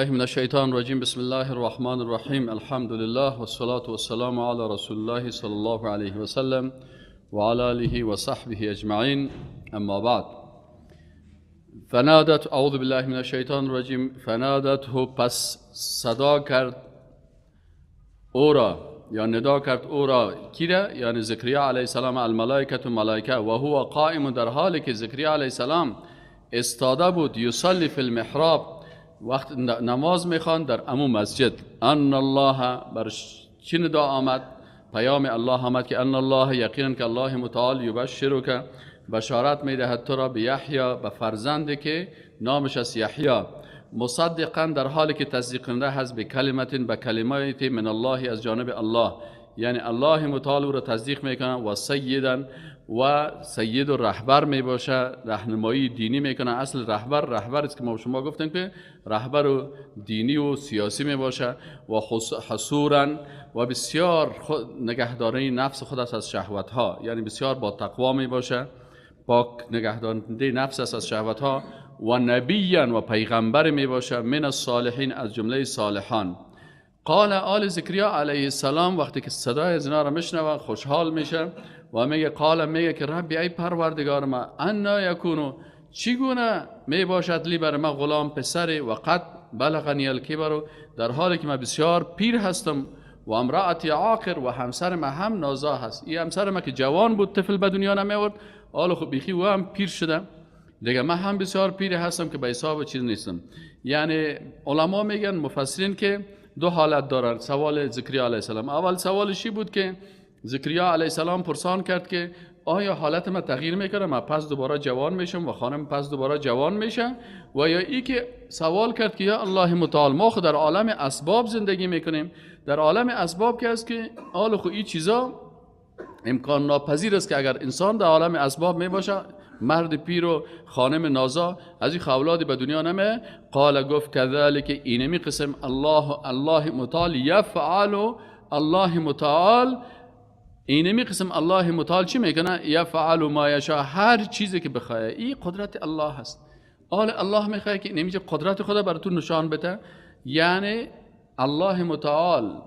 بالله من الشيطان الرجيم بسم الله الرحمن الرحيم الحمد لله والصلاة والسلام على رسول الله صلى الله عليه وسلم وعلى آله وصحبه أجمعين أما بعد فنادت أعوذ بالله من الشيطان الرجيم فنادته پس صدا کرد او را یا ندا کرد او را کی را؟ یعنی زکریا علیه السلام الملائکه ملائکه و هو قائم در حالی که زکریا علیه السلام استاده بود یصلی فی المحراب وقت نماز میخوان در امو مسجد ان الله بر چی ندا آمد؟ پیام الله آمد که ان الله یقینا که الله متعال یبشرک بشارت میدهد تو را به یحیی به فرزندی که نامش است یحیی مصدقا در حالی که تصدیق کننده هست به کلمت به کلماتی من الله از جانب الله یعنی الله متعال او را تصدیق میکنه و سیدا و سید و رهبر می باشه راهنمایی دینی میکنه اصل رهبر است که ما شما گفتیم که رهبر و دینی و سیاسی می باشه و حصورا و بسیار نگهداری نفس خود است از شهوت ها یعنی بسیار با تقوا می باشه پاک نگهدارنده نفس است از شهوت ها و نبیا و پیغمبر می باشه من الصالحین از جمله صالحان قال آل زکریا علیه السلام وقتی که صدای از اینا را میشنوه خوشحال میشه و میگه که ربی ای پروردگار ما انا یکونو چگونه می باشد لی بر ما غلام پسری و قد بلغنی الکبر در حالی که من بسیار پیر هستم و امرأتی عاقر و همسر ما هم نازا هست این همسر ما که جوان بود طفل به دنیا نمی آورد حالا خب بیخی و هم پیر شده دیگه من هم بسیار پیر هستم که به حساب چیز نیستم یعنی علما میگن مفسرین که دو حالت دارن سوال زکریا علیه السلام اول سوالشی بود که زکریا علیه السلام پرسان کرد که آیا حالت ما تغییر میکنه من پس دوباره جوان میشم و خانم پس دوباره جوان میشه و یا ای که سوال کرد که یا الله متعال ما خود در عالم اسباب زندگی میکنیم در عالم اسباب که است که حالا خو این چیزا امکان ناپذیر است که اگر انسان در عالم اسباب می باشه مرد پیر و خانم نازا از این اولادی به دنیا نمی قال گفت کذالک اینمی قسم الله متعال یفعل الله متعال اینمی قسم الله متعال چی میکنه یفعل ما یشاء هر چیزی که بخواه این قدرت الله هست الله میخواد که نمیشه قدرت خدا براتون نشان بده یعنی الله متعال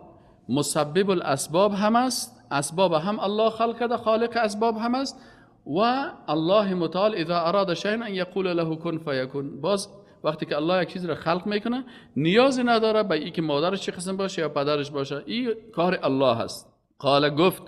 مسبب الاسباب هم است اسباب هم الله خلق کرده خالق اسباب هم است و الله متعال اذا اراد شیئا ان یقول له کن فیکون باز وقتی که الله یک چیز را خلق میکنه نیازی نداره به اینکه مادرش چه قسم باشه یا پدرش باشه این کار الله هست قال گفت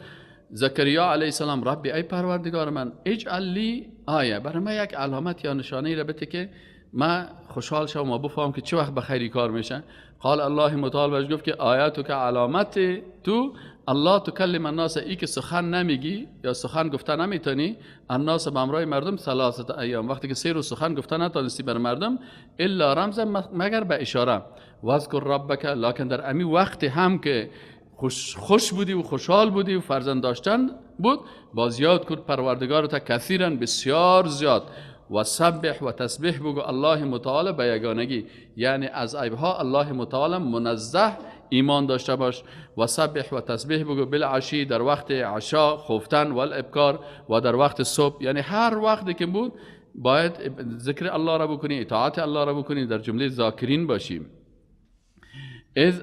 زکریا علیه السلام ربی ای پروردگار من اجعل لی آیه برای من یک علامت یا نشانه را بده که من خوشحال شوم و بفهم که چه وقت به خیری کار میشه قال الله متعال بهش گفت که آیاتو که علامت تو الله تکلم الناس ای که سخن نمیگی یا سخن گفته نمیتونی الناس به امرای مردم ثلاثه ایام وقتی که 3 روز سخن گفته نتونستی بر مردم الا رمز مگر به اشاره واذکر ربک لکن در امی وقت هم که خوش بودی و خوشحال بودی و فرزند داشتن بود باز یاد کن پروردگارت کثیرا بسیار زیاد و سبح و تسبیح بگو الله متعال به یگانگی یعنی از عیبها الله متعال منزه ایمان داشته باش و سبح و تسبیح بگو بالعشی در وقت عشا خفتن و الابکار و در وقت صبح یعنی هر وقتی که بود باید ذکر الله را بکنی اطاعت الله را بکنی در جمله ذاکرین باشیم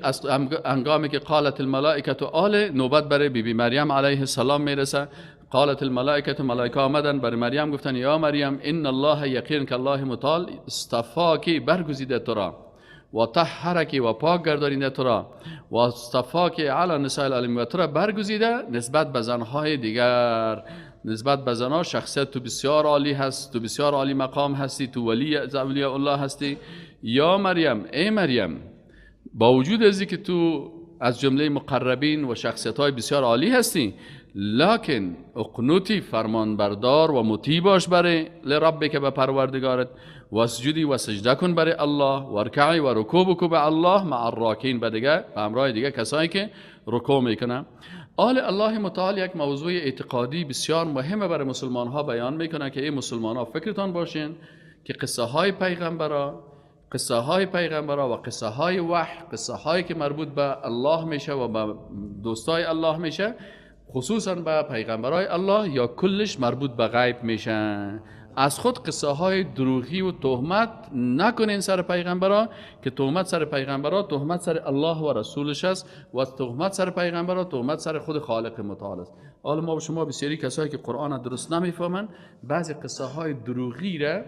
از انگامی که قالت الملائکه آل نوبت برای بی مریم علیه السلام میرسه قالت الملائکه ملائکه آمدن برای مریم گفتن یا مریم ان الله یقین که الله متعال اصطفاکی برگزیده تو را و طهرکی و پاک گردانیده تو را و اصطفاکی علی نساء العالمین و تو را برگزیده نسبت به زنهای دیگر نسبت به زنها شخصیت تو بسیار عالی هست تو بسیار عالی مقام هستی تو ولی اولیاء الله هستی یا مریم ای مریم با وجود از که تو از جمله مقربین و شخصیت های بسیار عالی هستی لکن اقنوتی فرمان بردار و مطیع باش برای لربک به پروردگارت و سجودی و سجده کن برای الله و رکعی و رکوع بکو به الله مع الراکعین به همراه دیگه کسایی که رکوع میکنن الله متعال یک موضوع اعتقادی بسیار مهمه برای مسلمان ها بیان میکنه که این مسلمان ها فکرتان باشین که قصه های پیغمبرا و قصه های وحی قصه هایی که مربوط به الله میشه و به دوستای الله میشه خصوصا به پیغمبرای الله یا کلش مربوط به غیب میشن از خود قصه های دروغی و تهمت نکنین سر پیغمبرا، که تهمت سر پیغمبرا تهمت سر الله و رسولش است و تهمت سر پیغمبرا تهمت سر خود خالق متعال است. حالا ما و شما بسیاری کسایی که قرآن درست نمیفهمن، بعضی قصه های دروغی را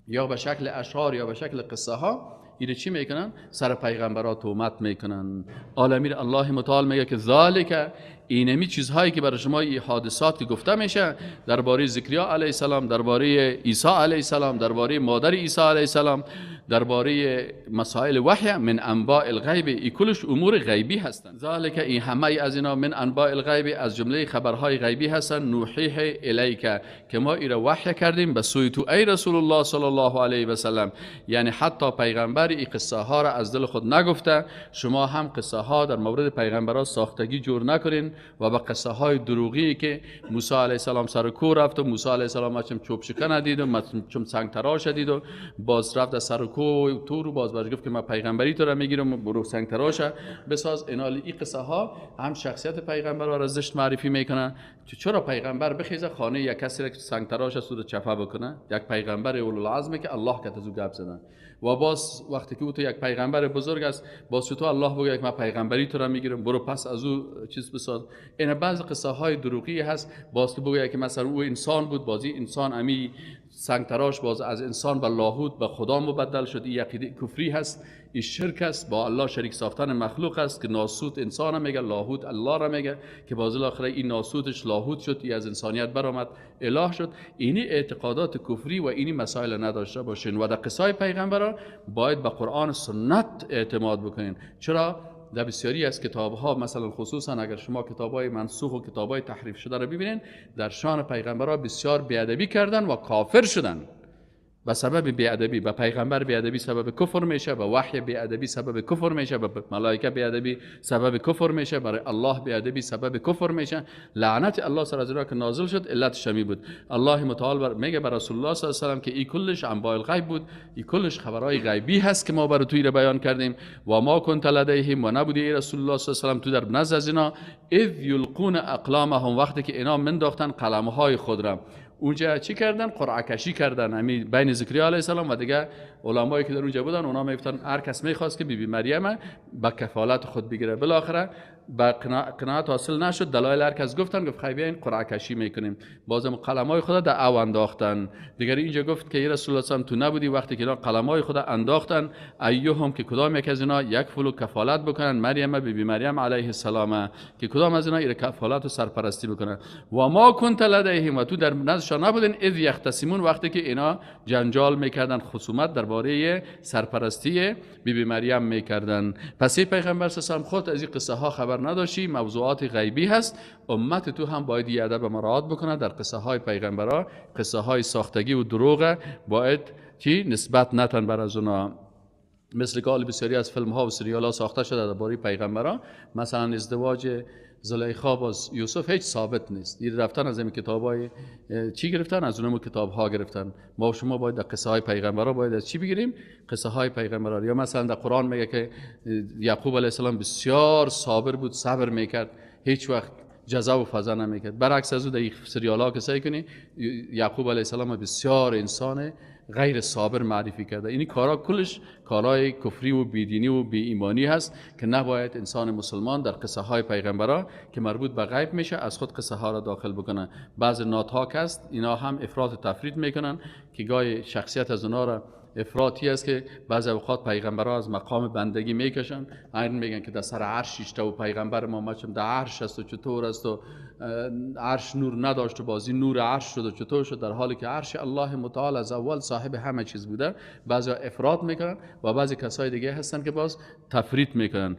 یا به شکل اشعار یا به شکل قصه ها اینه چی میکنن؟ سر پیغمبرها تهمت میکنن. عالمین الله متعال میگه که ذالک، اینمی چیزهایی که برای شما این حادثات که گفته میشه درباره زکریا علیه السلام، درباره عیسی علیه السلام، درباره مادر عیسی علیه السلام، درباره مسائل وحی من انباء الغیب، این کلش امور غیبی هستند. ذالک، این همه از اینا من انباء الغیب، از جمله خبرهای غیبی هستند. نوحیه الیک، که ما این را وحی کردیم به سوی تو ای رسول الله صلی الله علیه و سلم. یعنی حتی پیغمبر این قصه ها را از دل خود نگفته، شما هم قصه ها در مورد پیغمبران ساختگی جور نکنین و با قصه های دروغی که موسی علیه السلام سر کوه رفت و موسی علیه السلام چم چوب شکن دید و چم سنگ تراش دید و باز رفت از سر کوه تو رو باز گفت که من پیغمبری تو را میگیرم برو سنگ تراش بساز. این قصه ها هم شخصیت پیغمبر را زشت معرفی میکنن. چرا پیغمبر بخیزه خانه یک کسی را که سنگ تراش سود چفه بکنه؟ یک پیغمبر اولوالعزم که الله که تزو گپ زدن. و باز وقتی که تو یک پیغمبر بزرگ است، باز تو الله بگه که من پیغمبری تو را میگیرم برو پس از او چیز بساز. این بعض قصه های دروغی هست. باز تو بگه که مثلا او انسان بود، بازی انسان امی سنگ تراش باز از انسان به لاهوت به خدا مبدل شد. این عقیده کفری هست، این شرک است، با الله شریک ساختن مخلوق است که ناسوت انسان میگه، لاهوت الله را میگه، که باز الاخره این ناسوتش لاهوت شد، این از انسانیت برآمد اله شد. اینی اعتقادات کفری و اینی مسائل نداشته باشین و در قصه پیغمبران باید به قرآن و سنت اعتماد بکنین. چرا؟ در بسیاری از کتاب ها، مثلا خصوصا اگر شما کتاب های منسوخ و کتاب های تحریف شده را ببینین، در شان پیغمبران بسیار بیادبی کردن و کافر شدن. به سبب بیادبی به پیغمبر بیادبی سبب کفر میشه، به وحی بیادبی سبب کفر میشه، به ملائکه بیادبی سبب کفر میشه، برای الله بیادبی سبب کفر میشه. لعنت الله سر از اینا که نازل شد علتش می بود. الله متعال میگه بر رسول الله صلی الله علیه و سلم که این کلش انباء الغیب بود، این کلش خبرهای غیبی هست که ما برای توی را بیان کردیم. و ما کنت لدیهم، و نبودی ای رسول الله صلی الله علیه و سلم تو در نزد از اینا، اذ یلقون اقلامهم، وقتی که اینا منداختن قلمهای خود را. اونجا چی کردن؟ قرعه کشی کردن همین بین زکریا علیه السلام و دیگه علمایی که در اونجا بودن. اونا میگفتن هر کس میخواست که بی مریم با کفالت خود بگیره. بالاخره با قناعت حاصل نشد، دلایل هر کس گفت خیلی بیاین قرعه کشی میکنیم. بازم قلمای خود در او انداختن. دیگر اینجا گفت که ای رسول الله صلی تو نبودی وقتی که اینا قلمای خود انداختن، ایهم، که کدام یک از اینا یک فلو کفالت بکنن مریم بی مریم علیه السلام، که کدام از اینا این کفالت و سرپرستی بکنن. و ما کنت لدیهم، و تو در نزدشان نبودین، اذ یختصمون، وقتی که اینا جنجال میکردن، خصومت درباره سرپرستی بی مریم میکردن. پس ای پیغمبر صلی الله علیه و خود از این قصه ها خبر نداشتی، موضوعات غیبی هست. امت تو هم باید این ادب مراعات بکنه در قصه های پیغمبرها. قصه های ساختگی و دروغ باید چی نسبت نتن بر از اونا. مثل که بسیاری از فیلم ها و سریال ها ساخته شده درباره پیغمبران، مثلا ازدواج زلیخا با یوسف هیچ ثابت نیست. این رفتن از این کتابای چی گرفتن؟ از اونم کتاب ها گرفتن. ما شما باید در قصه های پیغمبران باید از چی بگیریم؟ قصه های پیغمبران. یا مثلا در قرآن میگه که یعقوب علیه السلام بسیار صابر بود، صبر میکرد، هیچ وقت جزا و فضا نمیکرد. برعکس از اون در سریال ها که سعی کنی یعقوب علیه السلام بسیار انسان غیر صابر معرفی کرده. اینی کارا کلش کارای کفری و بیدینی و بی ایمانی هست که نباید انسان مسلمان در قصه های پیغمبران که مربوط به غیب میشه از خود قصه ها را داخل بکنه. بعض ناتاک است، اینا هم افراط و تفرید میکنن که گاهی شخصیت از اونا را افراطی است که بعضی اوقات پیغمبرها از مقام بندگی میکشن. این میگن که در سر عرش شته و پیغمبر ما مچم در عرش است و چطور است و عرش نور نداشت و بازی نور عرش شد و چطور شد، در حالی که عرش الله متعال از اول صاحب همه چیز بوده. بعضی افراط میکنن و بعضی کسای دیگه هستن که باز تفرید میکنن.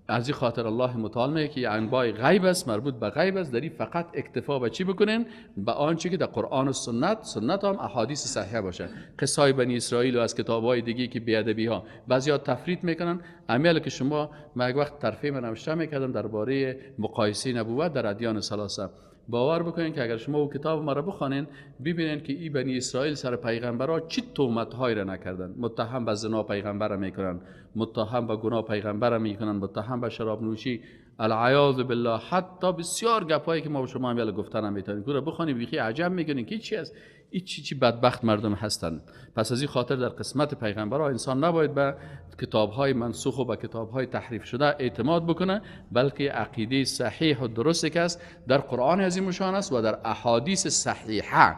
از این خاطر الله متعال میگه که انباء غیب است، مربوط به غیب است، داری فقط اکتفا به چی بکنین؟ به آنچه که در قرآن و سنت هم احادیث صحیحه باشه. قصه بنی اسرائیل و از کتاب‌های دیگه که بیادبی ها بعضیا تفرید میکنن. عمل که شما من یک وقت طرفه من نوشته میکردم درباره مقایسه نبوت در ادیان ثلاثه. باور بکنین که اگر شما او کتاب ما را بخونین ببینین که این بنی اسرائیل سر پیغمبرها چی تهمت‌هایی را نکردن. متهم به زنا پیغمبر میکنن، متهم به گناه پیغمبر میکنن، متهم به شراب نوشی العیاذ بالله. حتی بسیار گپایی که ما با شما هم گفتن هم میتونیم گوره بخونی بیخی عجب میکنین که چی است، این چی بدبخت مردم هستند. پس از این خاطر در قسمت پیغمبرها انسان نباید به کتاب‌های منسوخ و به کتاب‌های تحریف شده اعتماد بکنه، بلکه عقیده صحیح و درستی که است در قرآن عظیم شان است و در احادیث صحیحه،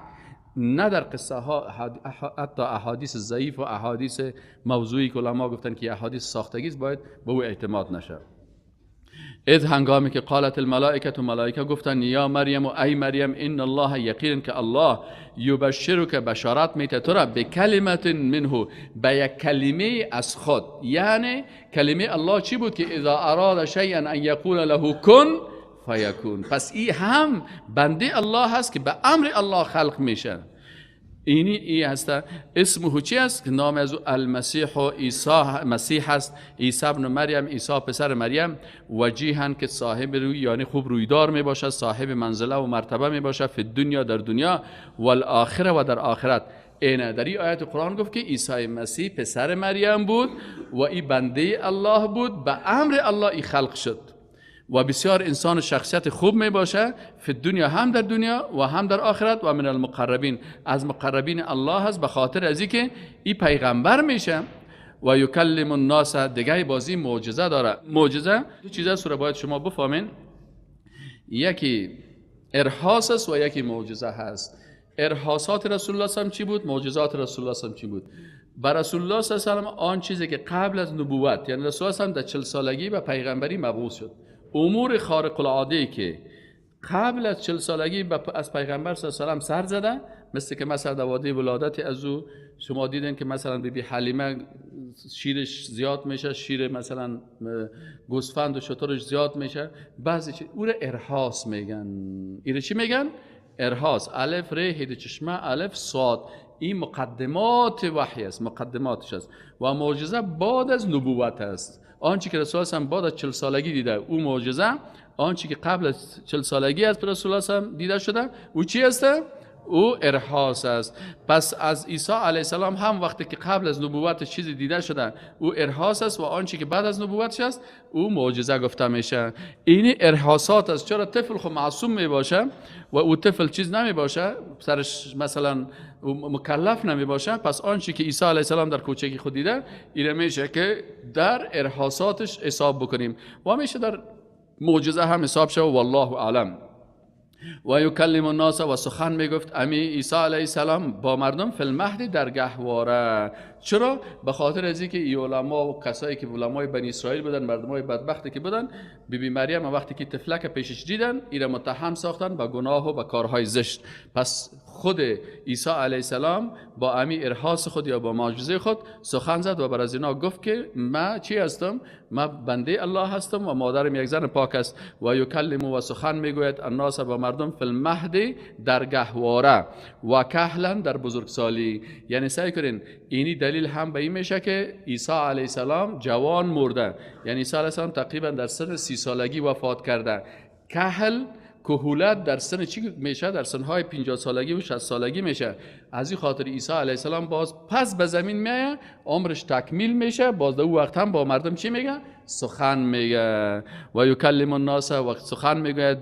نه در قصه ها، حتی احادیث ضعیف و احادیث موضوعی که علما گفتن که احادیث ساختگی است باید به او اعتماد نشه. اذ هنگامی که قالت الملائکه و ملائکه گفتن یا مریم و ای مریم ان الله یقینا که الله یبشرک بشارت میده تو را به کلمت منه، به یک کلمه از خود. یعنی کلمه الله چی بود که اذا اراد شیئا ان یقول له کن فیکون. پس این هم بنده الله هست که به امر الله خلق میشه. ای هست اسمه چی است؟ نام از المسیح و عیسی مسیح هست، عیسی ابن مریم، عیسی پسر مریم. وجیها که صاحب روی یعنی خوب رویدار می باشد، صاحب منزله و مرتبه می باشد فی دنیا در دنیا و الاخره و در آخرت. اینه در این آیت قرآن گفت که عیسی مسیح پسر مریم بود و این بنده الله بود، به امر الله ای خلق شد و بسیار انسان شخصیت خوب می باشه فی دنیا، هم در دنیا و هم در آخرت. و من المقربین، از مقربین الله هست به خاطر از اینکه این پیغمبر میشه. و یکلم الناس، دیگه بازی معجزه داره. معجزه دو چیزا سوره باید شما بفهمین، یکی ارهاس است و یکی معجزه هست. ارهاسات رسول الله صلی چی بود؟ معجزات رسول الله صلی چی بود؟ بر رسول الله صلی الله علیه و آن چیزی که قبل از نبوت، یعنی رسول الله صلی در 40 سالگی به پیغمبری مبعوث شد، امور خارق العاده که قبل از 40 سالگی از پیغمبر صلی الله علیه و سر زده، مثل که مثلا در وادی ولادت از او شما دیدین که مثلا بیبی حلیمه شیرش زیاد میشه، شیر مثلا گوسفند و شترش زیاد میشه، بعضی چیز او را ارهاس میگن. این چی میگن؟ ارهاس. الف ر هید چشمه الف صاد، این مقدمات وحی است، مقدماتش است. و معجزه بعد از نبوت است. آنچه که رسول الله بعد از 40 سالگی دیده او معجزه، آنچه که قبل از 40 سالگی از رسول الله دیده شده او چی است؟ او ارهاس است. پس از عیسی علیه السلام هم وقتی که قبل از نبوت چیزی دیده شده او ارهاس است و آنچه که بعد از نبوتش است او معجزه گفته میشه. این ارهاسات است. چرا طفل خود معصوم می باشه و او طفل چیز نمی باشه، سرش مثلا مکلف نمی باشه، پس آنچه که عیسی علیه السلام در کوچگی خود دیده این میشه که در ارهاساتش حساب بکنیم و میشه در معجزه هم حساب شه. والله اعلم. و یکلم الناس، و سخن میگفت امی عیسی علیه السلام با مردم فی المهد در گهواره. چرا؟ به خاطر از اینکه این علما و کسایی که علمای بنی اسرائیل بودن، مردمای بدبختی که بودن، بیبی مریم وقتی که طفلک پیشش دیدن اینا متهم ساختن به گناه و به کارهای زشت. پس خود عیسی علیه السلام با امی ارهاس خود یا با معجزه خود سخن زد و بر از اینا گفت که ما چی هستم؟ ما بنده الله هستم و مادرم یک زن پاک است. و یکلم، و سخن میگوید الناس با مردم فی المهد در گهواره و کهلا در بزرگسالی. یعنی سعی کنین اینی دلیل هم به این میشه که عیسی علیه السلام جوان مرده، یعنی عیسی علیه السلام تقریبا در سن 30 سالگی وفات کرده. کهل کهولت در سن چی میشه؟ در سنهای 50 سالگی و 60 سالگی میشه. از این خاطر عیسی علیه السلام باز پس به زمین میاد، عمرش تکمیل میشه، باز در اون وقت هم با مردم چی میگه؟ سخن میگه. و یکلم الناس، و سخن میگه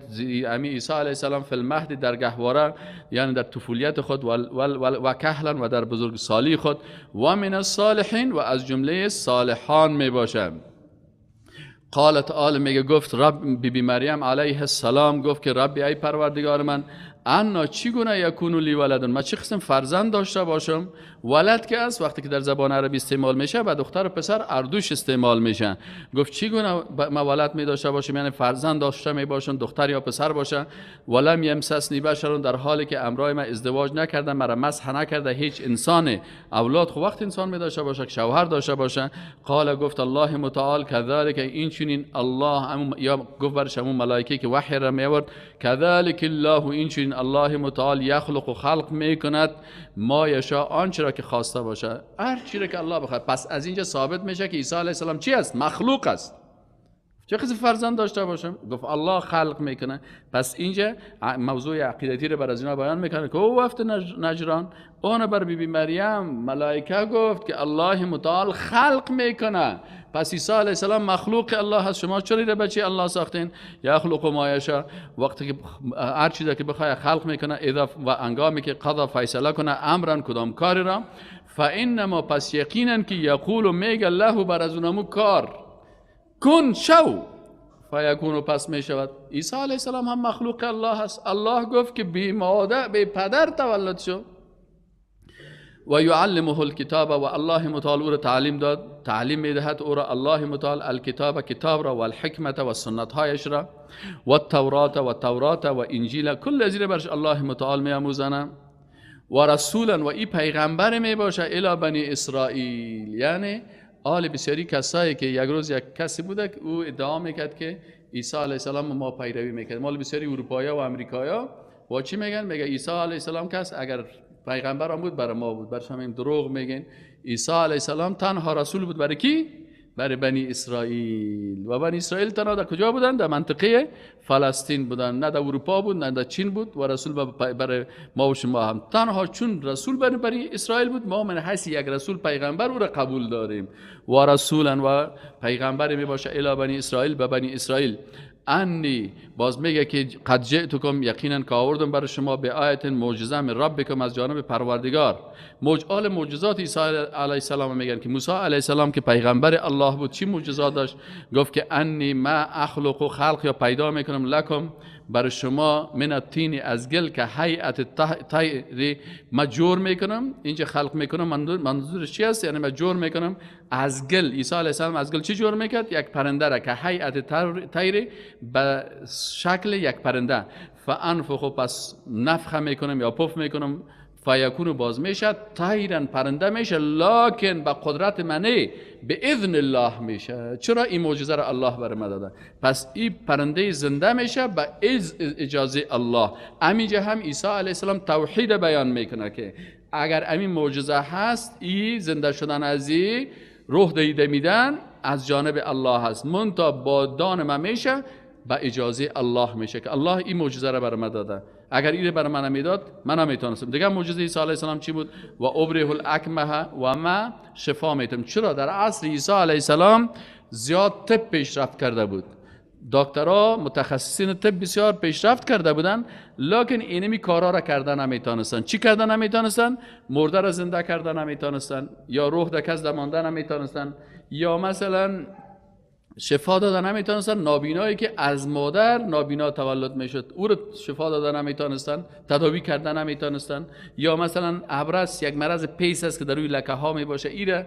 امی عیسی علیه السلام فی المهد در گهواره، یعنی در طفولیت خود و کهلا و در بزرگسالی خود و من الصالحین و از جمله صالحان میباشه. قالت تعالی میگه گفت رب بی مریم علیه السلام گفت که ربی ای پروردگار من انا چگونه یکون لی ولدن، من چه قسم فرزند داشته باشم؟ ولد که است وقتی که در زبان عربی استعمال میشه و دختر و پسر اردوش استعمال میشه. گفت چگونه من ولد می داشته باشم، یعنی فرزند داشته می باشم، دختر یا پسر باشه. ولم یمسسنی بشر، در حالی که امرای من ازدواج نکرده، مرا مسح نکرده هیچ انسان. اولاد خو وقت انسان می داشته باشه، شوهر داشته باشه. قال گفت الله متعال کذالک، این چنین الله، یا گفت برش همون ملائکه که وحی را می آورد، کذالک الله، این چنین الله متعال یخلق و خلق میکند ما یشاء، آنچه را که خواسته باشه، هر چیزی که الله بخواد. پس از اینجا ثابت میشه که عیسی علیه السلام چی است؟ مخلوق است. چه کسی فرزند داشته باشم؟ گفت الله خلق میکنه. پس اینجا موضوع عقیدتی رو بر از اینا بیان میکنه که او وقت نجران اون بر بی مریم ملائکه گفت که الله متعال خلق میکنه. پس عیسی علیه السلام مخلوق الله هست. شما چرا بچه الله ساختین؟ یخلق ما یشاء، وقتی که هر چیزی که بخواد خلق میکنه اذا و انگامی که قضا فیصله کنه امرن کدام کاری را فانما پس یقینا که یقول میگه له بر از اونمو کار کن شو فیکون پس می شود. عیسی علیه السلام هم مخلوق الله هست. الله گفت که بی مادر بی پدر تولد شو و یعلمه الکتاب و الله متعال او را تعلیم داد، تعلیم میدهد او را الله متعال الکتاب کتاب را و الحکمت و سنت هایش را و تورات و انجیل کل از این برش الله متعال میآموزانه و رسولا و ای پیغمبر می باشه الی بنی اسرائیل. یعنی آل بسیاری کسایی که یک روز یک کسی بوده که او ادعا میکرد که عیسی علیه السلام ما پیروی میکرد. مال بسیاری اروپایا و امریکایا با چی میگن؟ میگه عیسی علیه السلام کس اگر پیغمبر هم بود برای ما بود. برش همین دروغ میگن. عیسی علیه السلام تنها رسول بود برای کی؟ برای بنی اسرائیل. و بنی اسرائیل تنها در کجا بودن؟ در منطقه فلسطین بودن، نه در اروپا بود نه در چین بود. و رسول برای ما و شما هم تنها چون رسول برای بنی اسرائیل بود ما من حیث یک رسول پیغمبر او را قبول داریم. و رسولا و پیغمبر می باشه الی بنی اسرائیل به بنی اسرائیل انی باز میگه که قد جئتکم یقینا که آوردم برای شما به آیت معجزه من ربکم از جانب پروردگار. معجزات عیسی علیه السلام میگن که موسی علیه السلام که پیغمبر الله بود چی معجزات داشت؟ گفت که انی ما اخلق و خلق یا پیدا میکنم لکم برای شما من الطین از گل که هیئت طیر مجور میکنم. اینجا خلق میکنم منظورش چی است؟ یعنی مجور میکنم از گل. عیسی علیه السلام از گل چی جور میکرد؟ یک پرنده را که هیئت طیر به شکل یک پرنده فانفخ پس نفخ میکنم یا پف میکنم فیکون باز میشه طیرا پرنده میشه لکن به قدرت منی به اذن الله میشه. چرا این معجزه را الله بر ما داده؟ پس این پرنده زنده میشه به اجازه الله. همینجا هم عیسی علیه السلام توحید بیان میکنه که اگر همین معجزه هست این زنده شدن از این روح دیده میدن از جانب الله هست منتها با دان ما میشه به اجازه الله میشه که الله این معجزه را بر ما داده. اگر این بر من نمیداد من نمیتونستم. دیگه معجزه عیسی علیه السلام چی بود؟ و ابره الاکمه و ما شفا میتم. چرا در عصر عیسی علیه السلام زیاد طب پیشرفت کرده بود، دکترها متخصصین طب بسیار پیشرفت کرده بودن لکن اینمی کارا را کردن نمیتونستن. چی کردن نمیتونستن؟ مرده را زنده کردن نمیتونستن، یا روح در کس مانده نمیتونستن، یا مثلا شفا دادن نمیتونستن. نابینایی که از مادر نابینا تولد میشد او رو شفا دادن نمیتونستن، تداوی کردن نمیتونستن. یا مثلا ابرص یک مرض پیس است که در روی لکه ها می باشه این را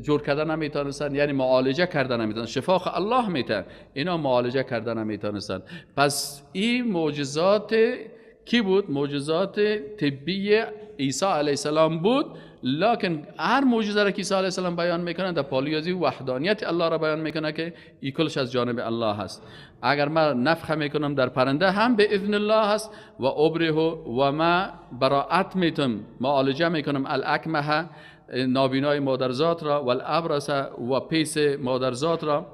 جور کردن نمیتونستن، یعنی معالجه کردن نمیتونستن. شفا الله میده، اینا معالجه کردن نمیتونستن. پس این معجزات کی بود؟ معجزات طبی عیسی علیه السلام بود. لکن هر معجزه را که عیسی علیه السلام بیان میکنه در پالیازی وحدانیت الله را بیان میکنه که این کلش از جانب الله هست. اگر من نفخ میکنم در پرنده هم به اذن الله هست. و ابره و ما براءت میتم معالجه میکنم الاکمه نابینای مادرزاد را و الابرص و پیس مادرزاد را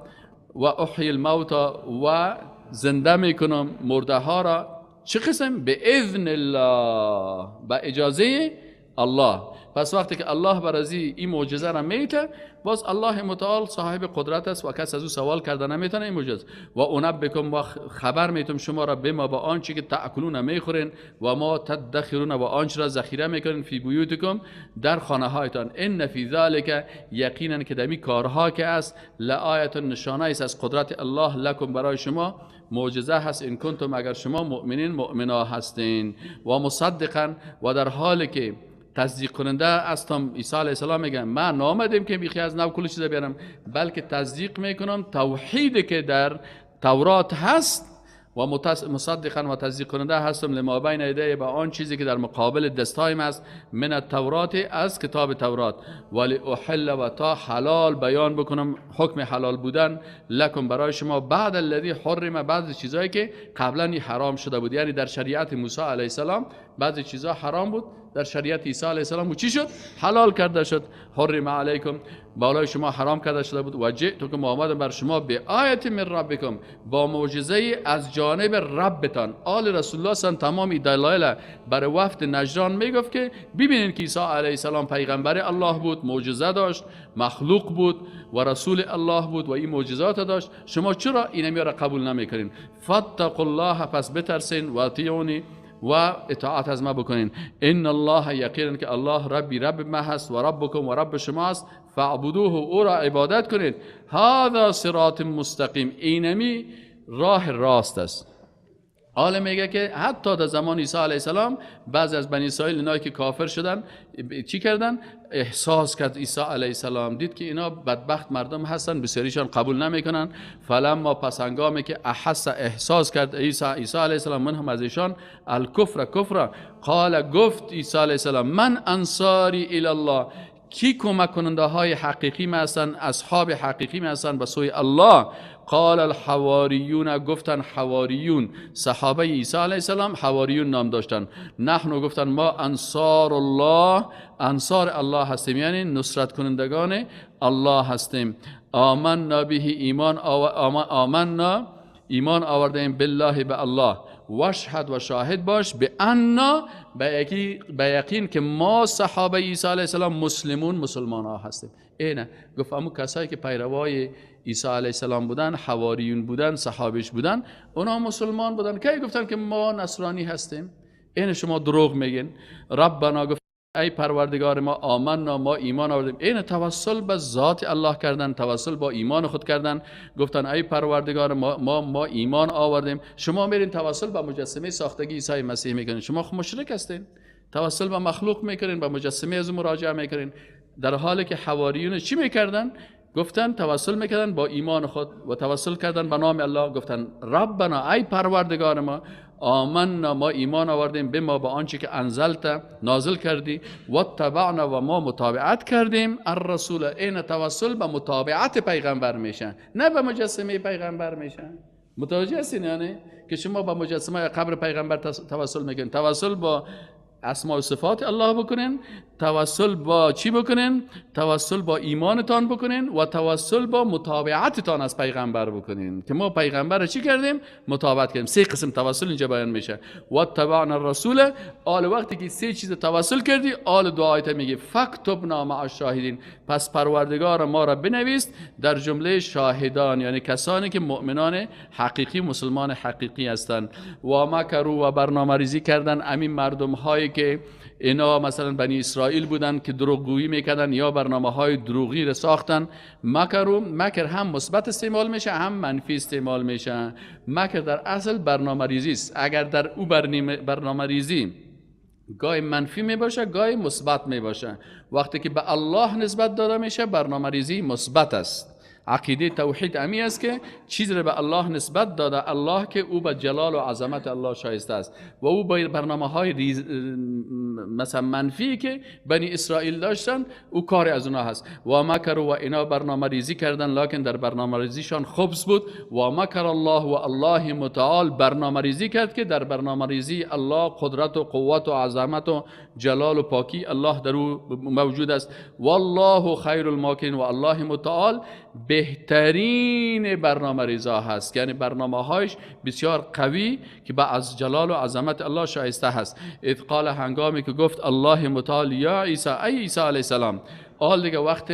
و احیی الموتا و زنده میکنم مرده ها را. چه قسم؟ به اذن الله، به اجازه الله. پس وقتی که الله برازی این معجزه را میته باز الله متعال صاحب قدرت است و کس از او سوال کرده نمیتونه این معجزه. و انبکم و خبر میتم شما را بما با آنچه که تاکلون میخورین و ما تدخرون و آنچه را ذخیره میکنین فی بیوتکم در خانه هایتان ان فی ذلک یقینا که دمی کارها که است لآیت نشانه است از قدرت الله لکم برای شما معجزه هست ان کنتم اگر شما مؤمنین مؤمنا هستین. و مصدقا و در حالی که تصدیق کننده هستم. عیسی علیه السلام میگه من نامدیم که بیخی از نو کل چیز بیارم بلکه تصدیق میکنم توحیدی که در تورات هست و مصدقا و تصدیق کننده هستم لما بین یدی با آن چیزی که در مقابل دستایم است من التورات از کتاب تورات ولی احل و تا حلال بیان بکنم حکم حلال بودن لکم برای شما بعد الذی حرم بعضی چیزایی که قبلا حرام شده بود. یعنی در شریعت موسی علیه السلام بعضی چیزا حرام بود، در شریعت عیسی علیه السلام چی شد؟ حلال کرده شد. حرم علیکم بالای شما حرام کرده شده بود و جئتکم آمدم بر شما به آیت من ربکم با معجزه از جانب ربتان. آل رسول الله صلی تمامی دلایل برای وفد نجران میگفت که ببینین که عیسی علیه السلام پیغمبر الله بود، معجزه داشت، مخلوق بود و رسول الله بود و این معجزات داشت، شما چرا اینمی را قبول نمیکنین؟ فاتقوا الله، پس بترسین و اطیعونی و اطاعت از ما بکنین. ان الله، یقینا که الله ربی رب ما هست و ربکم و رب شما است، فاعبدوه، او را عبادت کنید. هذا صراط مستقیم، اینمی راه راست است. حالا میگه که حتی در زمان عیسی علیه السلام بعضی از بنی اسرائیل اینایی که کافر شدن چی کردن؟ احساس کرد عیسی علیه السلام، دید که اینا بدبخت مردم هستن، بسیاریشان قبول نمیکنن. فلما پس هنگامی که احساس کرد عیسی علیه السلام منهم از ایشان کفر قال، گفت عیسی علیه السلام من انصاری الی الله، کی کمک کننده های حقیقی ما هستن، اصحاب حقیقی ما هستن به سوی الله؟ قال الحواریون، گفتن حواریون، صحابه عیسی علیه السلام حواریون نام داشتن. نحن، گفتن ما انصار الله، انصار الله هستیم، یعنی نصرت کنندگان الله هستیم. آمنا به، ایمان آوردیم بالله، به الله، واشهد و شاهد باش به انا، به یقین که ما صحابه عیسی علیه السلام مسلمان ها هستیم. اینه گفت امو کسایی که پیروای عیسی علیه السلام بودن، حواریون بودن، صحابش بودن، اونا مسلمان بودن. کی گفتن که ما نصرانی هستیم؟ این شما دروغ میگین. ربنا، گفت ای پروردگار ما، آمنا، ما ایمان آوردیم. این توسل به ذات الله کردن، توسل با ایمان خود کردن. گفتن ای پروردگار ما ایمان آوردیم. شما میرین توسل به مجسمه ساختگی عیسی مسیح میکنین، شما خود مشرک هستین. توسل به مخلوق میکنین، به مجسمه از مراجعه میکنین، در حالی که حواریون چی میکردن؟ گفتن توسل میکردن با ایمان خود و توسل کردن به نام الله. گفتن ربنا، ای پروردگار ما، آمنا، ما ایمان آوردیم، به ما، با آنچه که انزلت، نازل کردی، و تبعنا، و ما متابعت کردیم، الرسول. این توسل به متابعت پیغمبر میشن، نه به مجسمه پیغمبر میشن. متوجه هستین؟ یعنی که شما با مجسمه قبر پیغمبر توسل میکنین. توسل با اسماء و صفات الله بکنین، توسل با چی بکنین؟ توسل با ایمانتان بکنین و توسل با متابعتتان از پیغمبر بکنین که ما پیغمبر چی کردیم؟ متابعت کردیم. سه قسم توسل اینجا بیان میشه. و تبعنا الرسول، آل وقتی که سه چیز توسل کردی، آل دعایت میگه فاکتبنا مع الشاهدین، پس پروردگار ما را بنویس در جمله شاهدان، یعنی کسانی که مؤمنان حقیقی، مسلمان حقیقی هستند. و مکروا، و برنامه‌ریزی کردن همین مردم هایی که اینا مثلا بنی اسرائیل بودن که دروغگویی میکردن یا برنامه های دروغی را ساختن. مکر هم مثبت استعمال میشه، هم منفی استعمال میشه. مکر در اصل برنامه ریزی است. اگر در او برنامه ریزی گاهی منفی می باشه، گاهی مثبت می باشه. وقتی که به الله نسبت داده میشه، برنامه ریزی مثبت است. عقیده توحید امی است که چیز را به الله نسبت داده، الله که او به جلال و عظمت الله شایسته است، و او با برنامه های مثلا منفی که بنی اسرائیل داشتن، او کار از اونها هست. و مکر، و اینا برنامه ریزی کردن، لکن در برنامه ریزیشان خبث بود. و مکر الله، و الله متعال برنامه ریزی کرد که در برنامه ریزی الله قدرت و قوت و عظمت و جلال و پاکی الله در او موجود است. والله خیر الماکرین، و الله متعال بهترین برنامه ریزا هست، یعنی برنامه هایش بسیار قوی که با از جلال و عظمت الله شایسته هست. اذ قال، هنگامی که گفت الله متعال یا عیسی، ای عیسی علیه السلام. حال دیگه وقت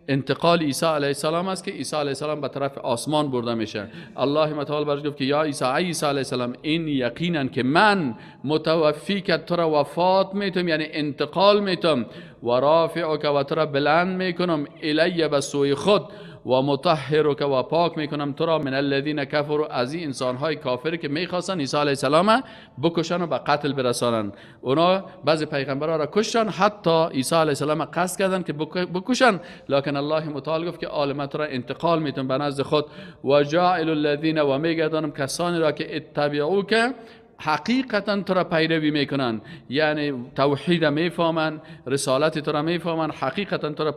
انتقال عیسی علیه السلام است که عیسی علیه السلام به طرف آسمان برده میشه. الله متعال برش گفت که یا عیسی، ای عیسی علیه السلام، این یقینا که من متوفی که تو را وفات میتم، یعنی انتقال میتم، و رافعک، و تو را بلند میکنم، الی، به سوی خود، و مطهرک، و پاک میکنم تو را، من الذین کفروا، از این انسانهای کافر که میخواستن عیسی علیه السلام بکشن و به قتل برسانن. اونا بعضی پیغمبرها را کشتن، حتی عیسی علیه السلام قصد کردن که بکشن، لکن الله متعال گفت که عالمت را انتقال میتون به نزد خود. و جاعل الذین، و میگردانم کسانی را که اتبعوک، حقیقتا تو را پیروی میکنن، یعنی توحید میفهمن، رسالت تو را میفهمن، حقیقتا تو را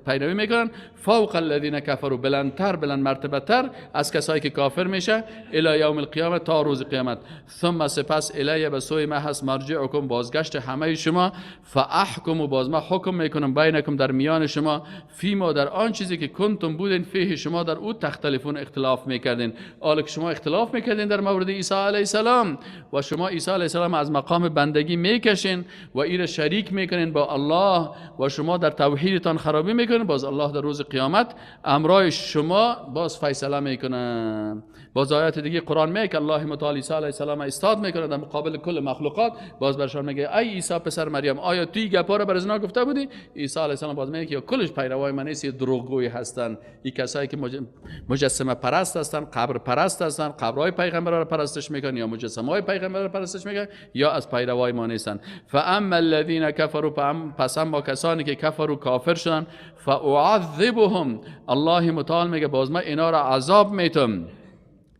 پیروی میکنن. فوق الذین کفروا، بلند مرتبه تر از کسایی که کافر میشه. الی یوم القیامه، تا روز قیامت. ثم سپس الی، به سوی ما هست، مرجعکم، بازگشت همه شما. فاحکم، باز ما حکم میکنم بینکم، در میان شما، فیما، در آن چیزی که کنتم بودین، فیه، شما در او تختلفون، اختلاف میکردین. حالا که شما اختلاف میکردین در مورد عیسی علیه السلام و شما عیسی علیه السلام از مقام بندگی میکشین و این شریک میکنین با الله و شما در توحیدتان خرابی میکنین، باز الله در روز قیامت امرای شما باز فیصله میکنه. باز آیات دیگه قرآن میگه الله متعال عیسی علیه السلام استاد میکنه در مقابل کل مخلوقات، باز برشان میگه ای عیسی پسر مریم، آیا توی گپا رو بر ازنا گفته بودی؟ عیسی علیه السلام باز میگه که کلش پیروای من نیست، دروغگوی هستن. این کسایی که مجسمه پرست هستن، قبر پرست هستن، قبرهای پیغمبران رو پرستش میکنن یا مجسمه های پیغمبر رو پرستش میکنن یا از پیروای ما نیستن. فاما الذين كفروا، پس اما کسانی که کفروا، کافر شدن، فاعذبهم، الله متعال میگه باز ما اینا را عذاب میتم.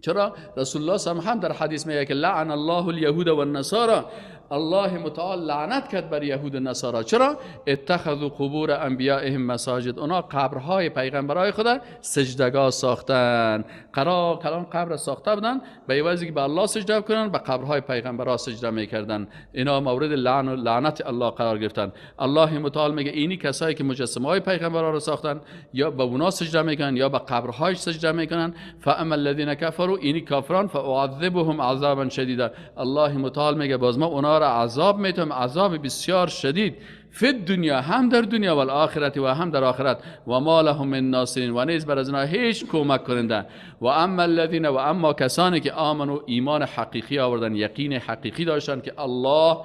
چرا؟ رسول الله صلی الله علیه و هم در حدیث میگه که لعن الله الیهود و النصارى، الله متعال لعنت کرد بر یهود و نصارا. چرا؟ اتخذوا قبور انبیائهم مساجد، اونا قبرهای پیغمبرای خود سجدگاه ساختن. کلام قبر ساخته بودن به عوضی که به الله سجده کنن، به قبرهای پیغمبرها سجده میکردن. اینا مورد لعن و لعنت الله قرار گرفتن. الله متعال میگه اینی کسایی که مجسمه های پیغمبرها رو ساختن یا به اونا سجده میکنن یا به قبرهایش سجده میکنن. فاما الذين كفروا، اینی کافران، فاعذبهم عذابا شدیدا، الله متعال میگه باز ما اونا را عذاب میتم، عذاب بسیار شدید، فی دنیا، هم در دنیا، و الاخرت، و هم در آخرت. و ما لهم من ناصرین، و نیز بر از اینا هیچ کمک کننده. و اما الذین، و اما کسانی که آمنو، ایمان حقیقی آوردن، یقین حقیقی داشتن که الله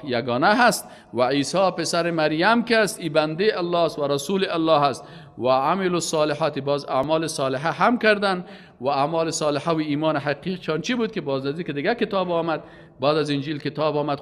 یگانه هست و عیسی پسر مریم که است ای بنده الله است و رسول الله است. و عمل الصالحات، باز اعمال صالحه هم کردن. و اعمال صالحه و ایمان حقیقی چون چی بود که باز از که دیگه کتاب آمد، بعد از انجیل کتاب آمد،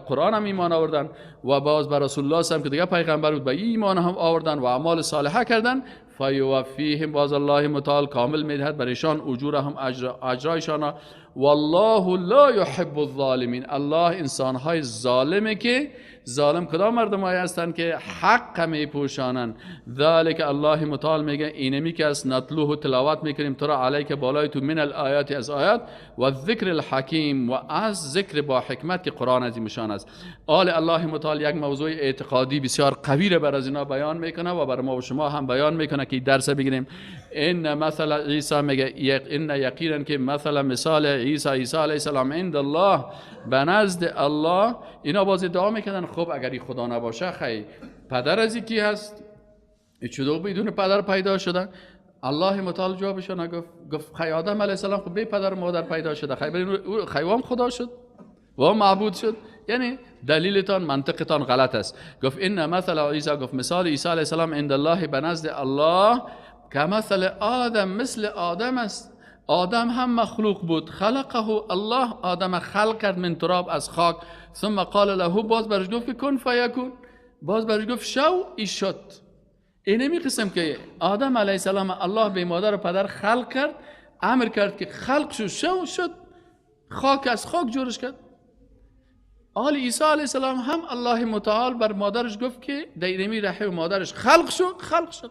قرآن هم ایمان آوردن و باز بر رسول الله هم که دیگه پیغمبر بود به ایمان هم آوردن و اعمال صالحه کردن. فیوفیهم، باز الله متعال کامل میدهد برایشان اجورهم، اجرایشان. والله لا يحب الظالمین، الله انسانهای ظالمه که ظالم کدام مردمایی هستند که حق میپوشانن. ذالک، الله متعال میگه اینمی که از نتلوه تلاوت میکنیم تو را علیک بالای تو، من الآیات، از آیات، و ذکر الحکیم، و از ذکر با حکمت که قرآن عظیمشان است. الله متعال یک موضوع اعتقادی بسیار قوی را بر از اینا بیان میکنه و بر ما و شما هم بیان میکنه که درس بگیریم. ان مثل عیسی، میگه ان یقینا که مثال عیسی علیه السلام عند الله، به نزد الله. اینا باز ادعا میکنن خب اگر این خدا نباشه خی پدر از کی هست؟ چطور بدون پدر پیدا شدن؟ الله متعال جوابشون گفت خی آدم علیه السلام خب بی پدر و مادر پیدا شده، خی وام خدا شد و معبود شد. یعنی دلیلتان، منطقتان غلط است. گفت ان مثل عیسی، گفت مثال عیسی علیه السلام عند الله، به نزد الله، که مثل آدم، مثل آدم است. آدم هم مخلوق بود، خلقه الله، آدم خلق کرد من تراب، از خاک. ثم قال له، باز برش گفت کن فیکون، باز برش گفت شو، ای شد. اینمی قسم که آدم علیه السلام الله به مادر و پدر خلق کرد، امر کرد که خلق شد، خاک از خاک جورش کرد. آل عیسی علیه السلام هم الله متعال بر مادرش گفت که در اینمی رحم مادرش خلق شد.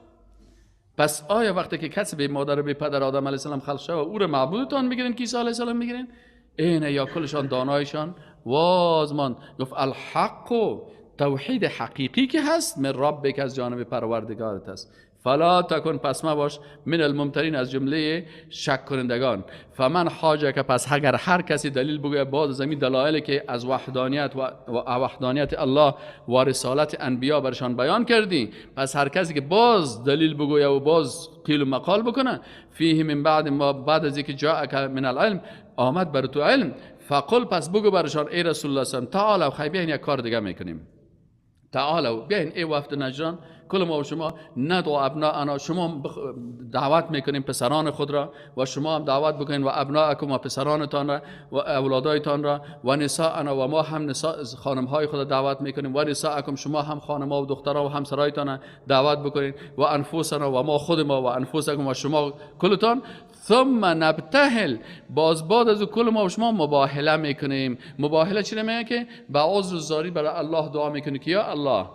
پس آیا وقتی که کسی به مادر و به پدر آدم علیه السلام خلق شد و او را معبودتان میگیرین که عیسی علیه السلام میگیرین؟ اینه یا کلشان دانایشان وازمان. گفت الحق، توحید حقیقی که هست، من ربک، از جانب پروردگارت است. فلا تکن، پس ما باش، من الممترین، از جمله شک کنندگان. فمن حاجه، که پس اگر هر کسی دلیل بگوید باز زمین دلایلی که از وحدانیت و وحدانیت الله و رسالت انبیا برشان بیان کردی، پس هر کسی که باز دلیل بگوید و باز قیل و مقال بکنه، فیه من بعد ما، بعد از اینکه جاءک من العلم، آمد بر تو علم، فقل، پس بگو برشان ای رسول الله صلی الله علیه و آله، تعالوا، خیلی بیاین یک کار دیگه میکنیم. تعالوا، بیاین ای وفد نجران، کل ما و شما، ندعو ابناءنا، شما دعوت میکنیم پسران خود را و شما هم دعوت بکنین و ابناءکم، و پسرانتان را و اولادایتان را، و نساءنا، و ما هم خانم های خود دعوت میکنیم، و نساءکم، شما هم خانم ها و دخترها و همسرایتان دعوت بکنین، و انفسنا، و ما خود ما، و انفسکم، و شما کلتان. ثم نبتهل، باز بعد از کل ما و شما مباهله میکنیم. مباهله چی میگه؟ که به عذر زاری برای الله دعا میکنی که یا الله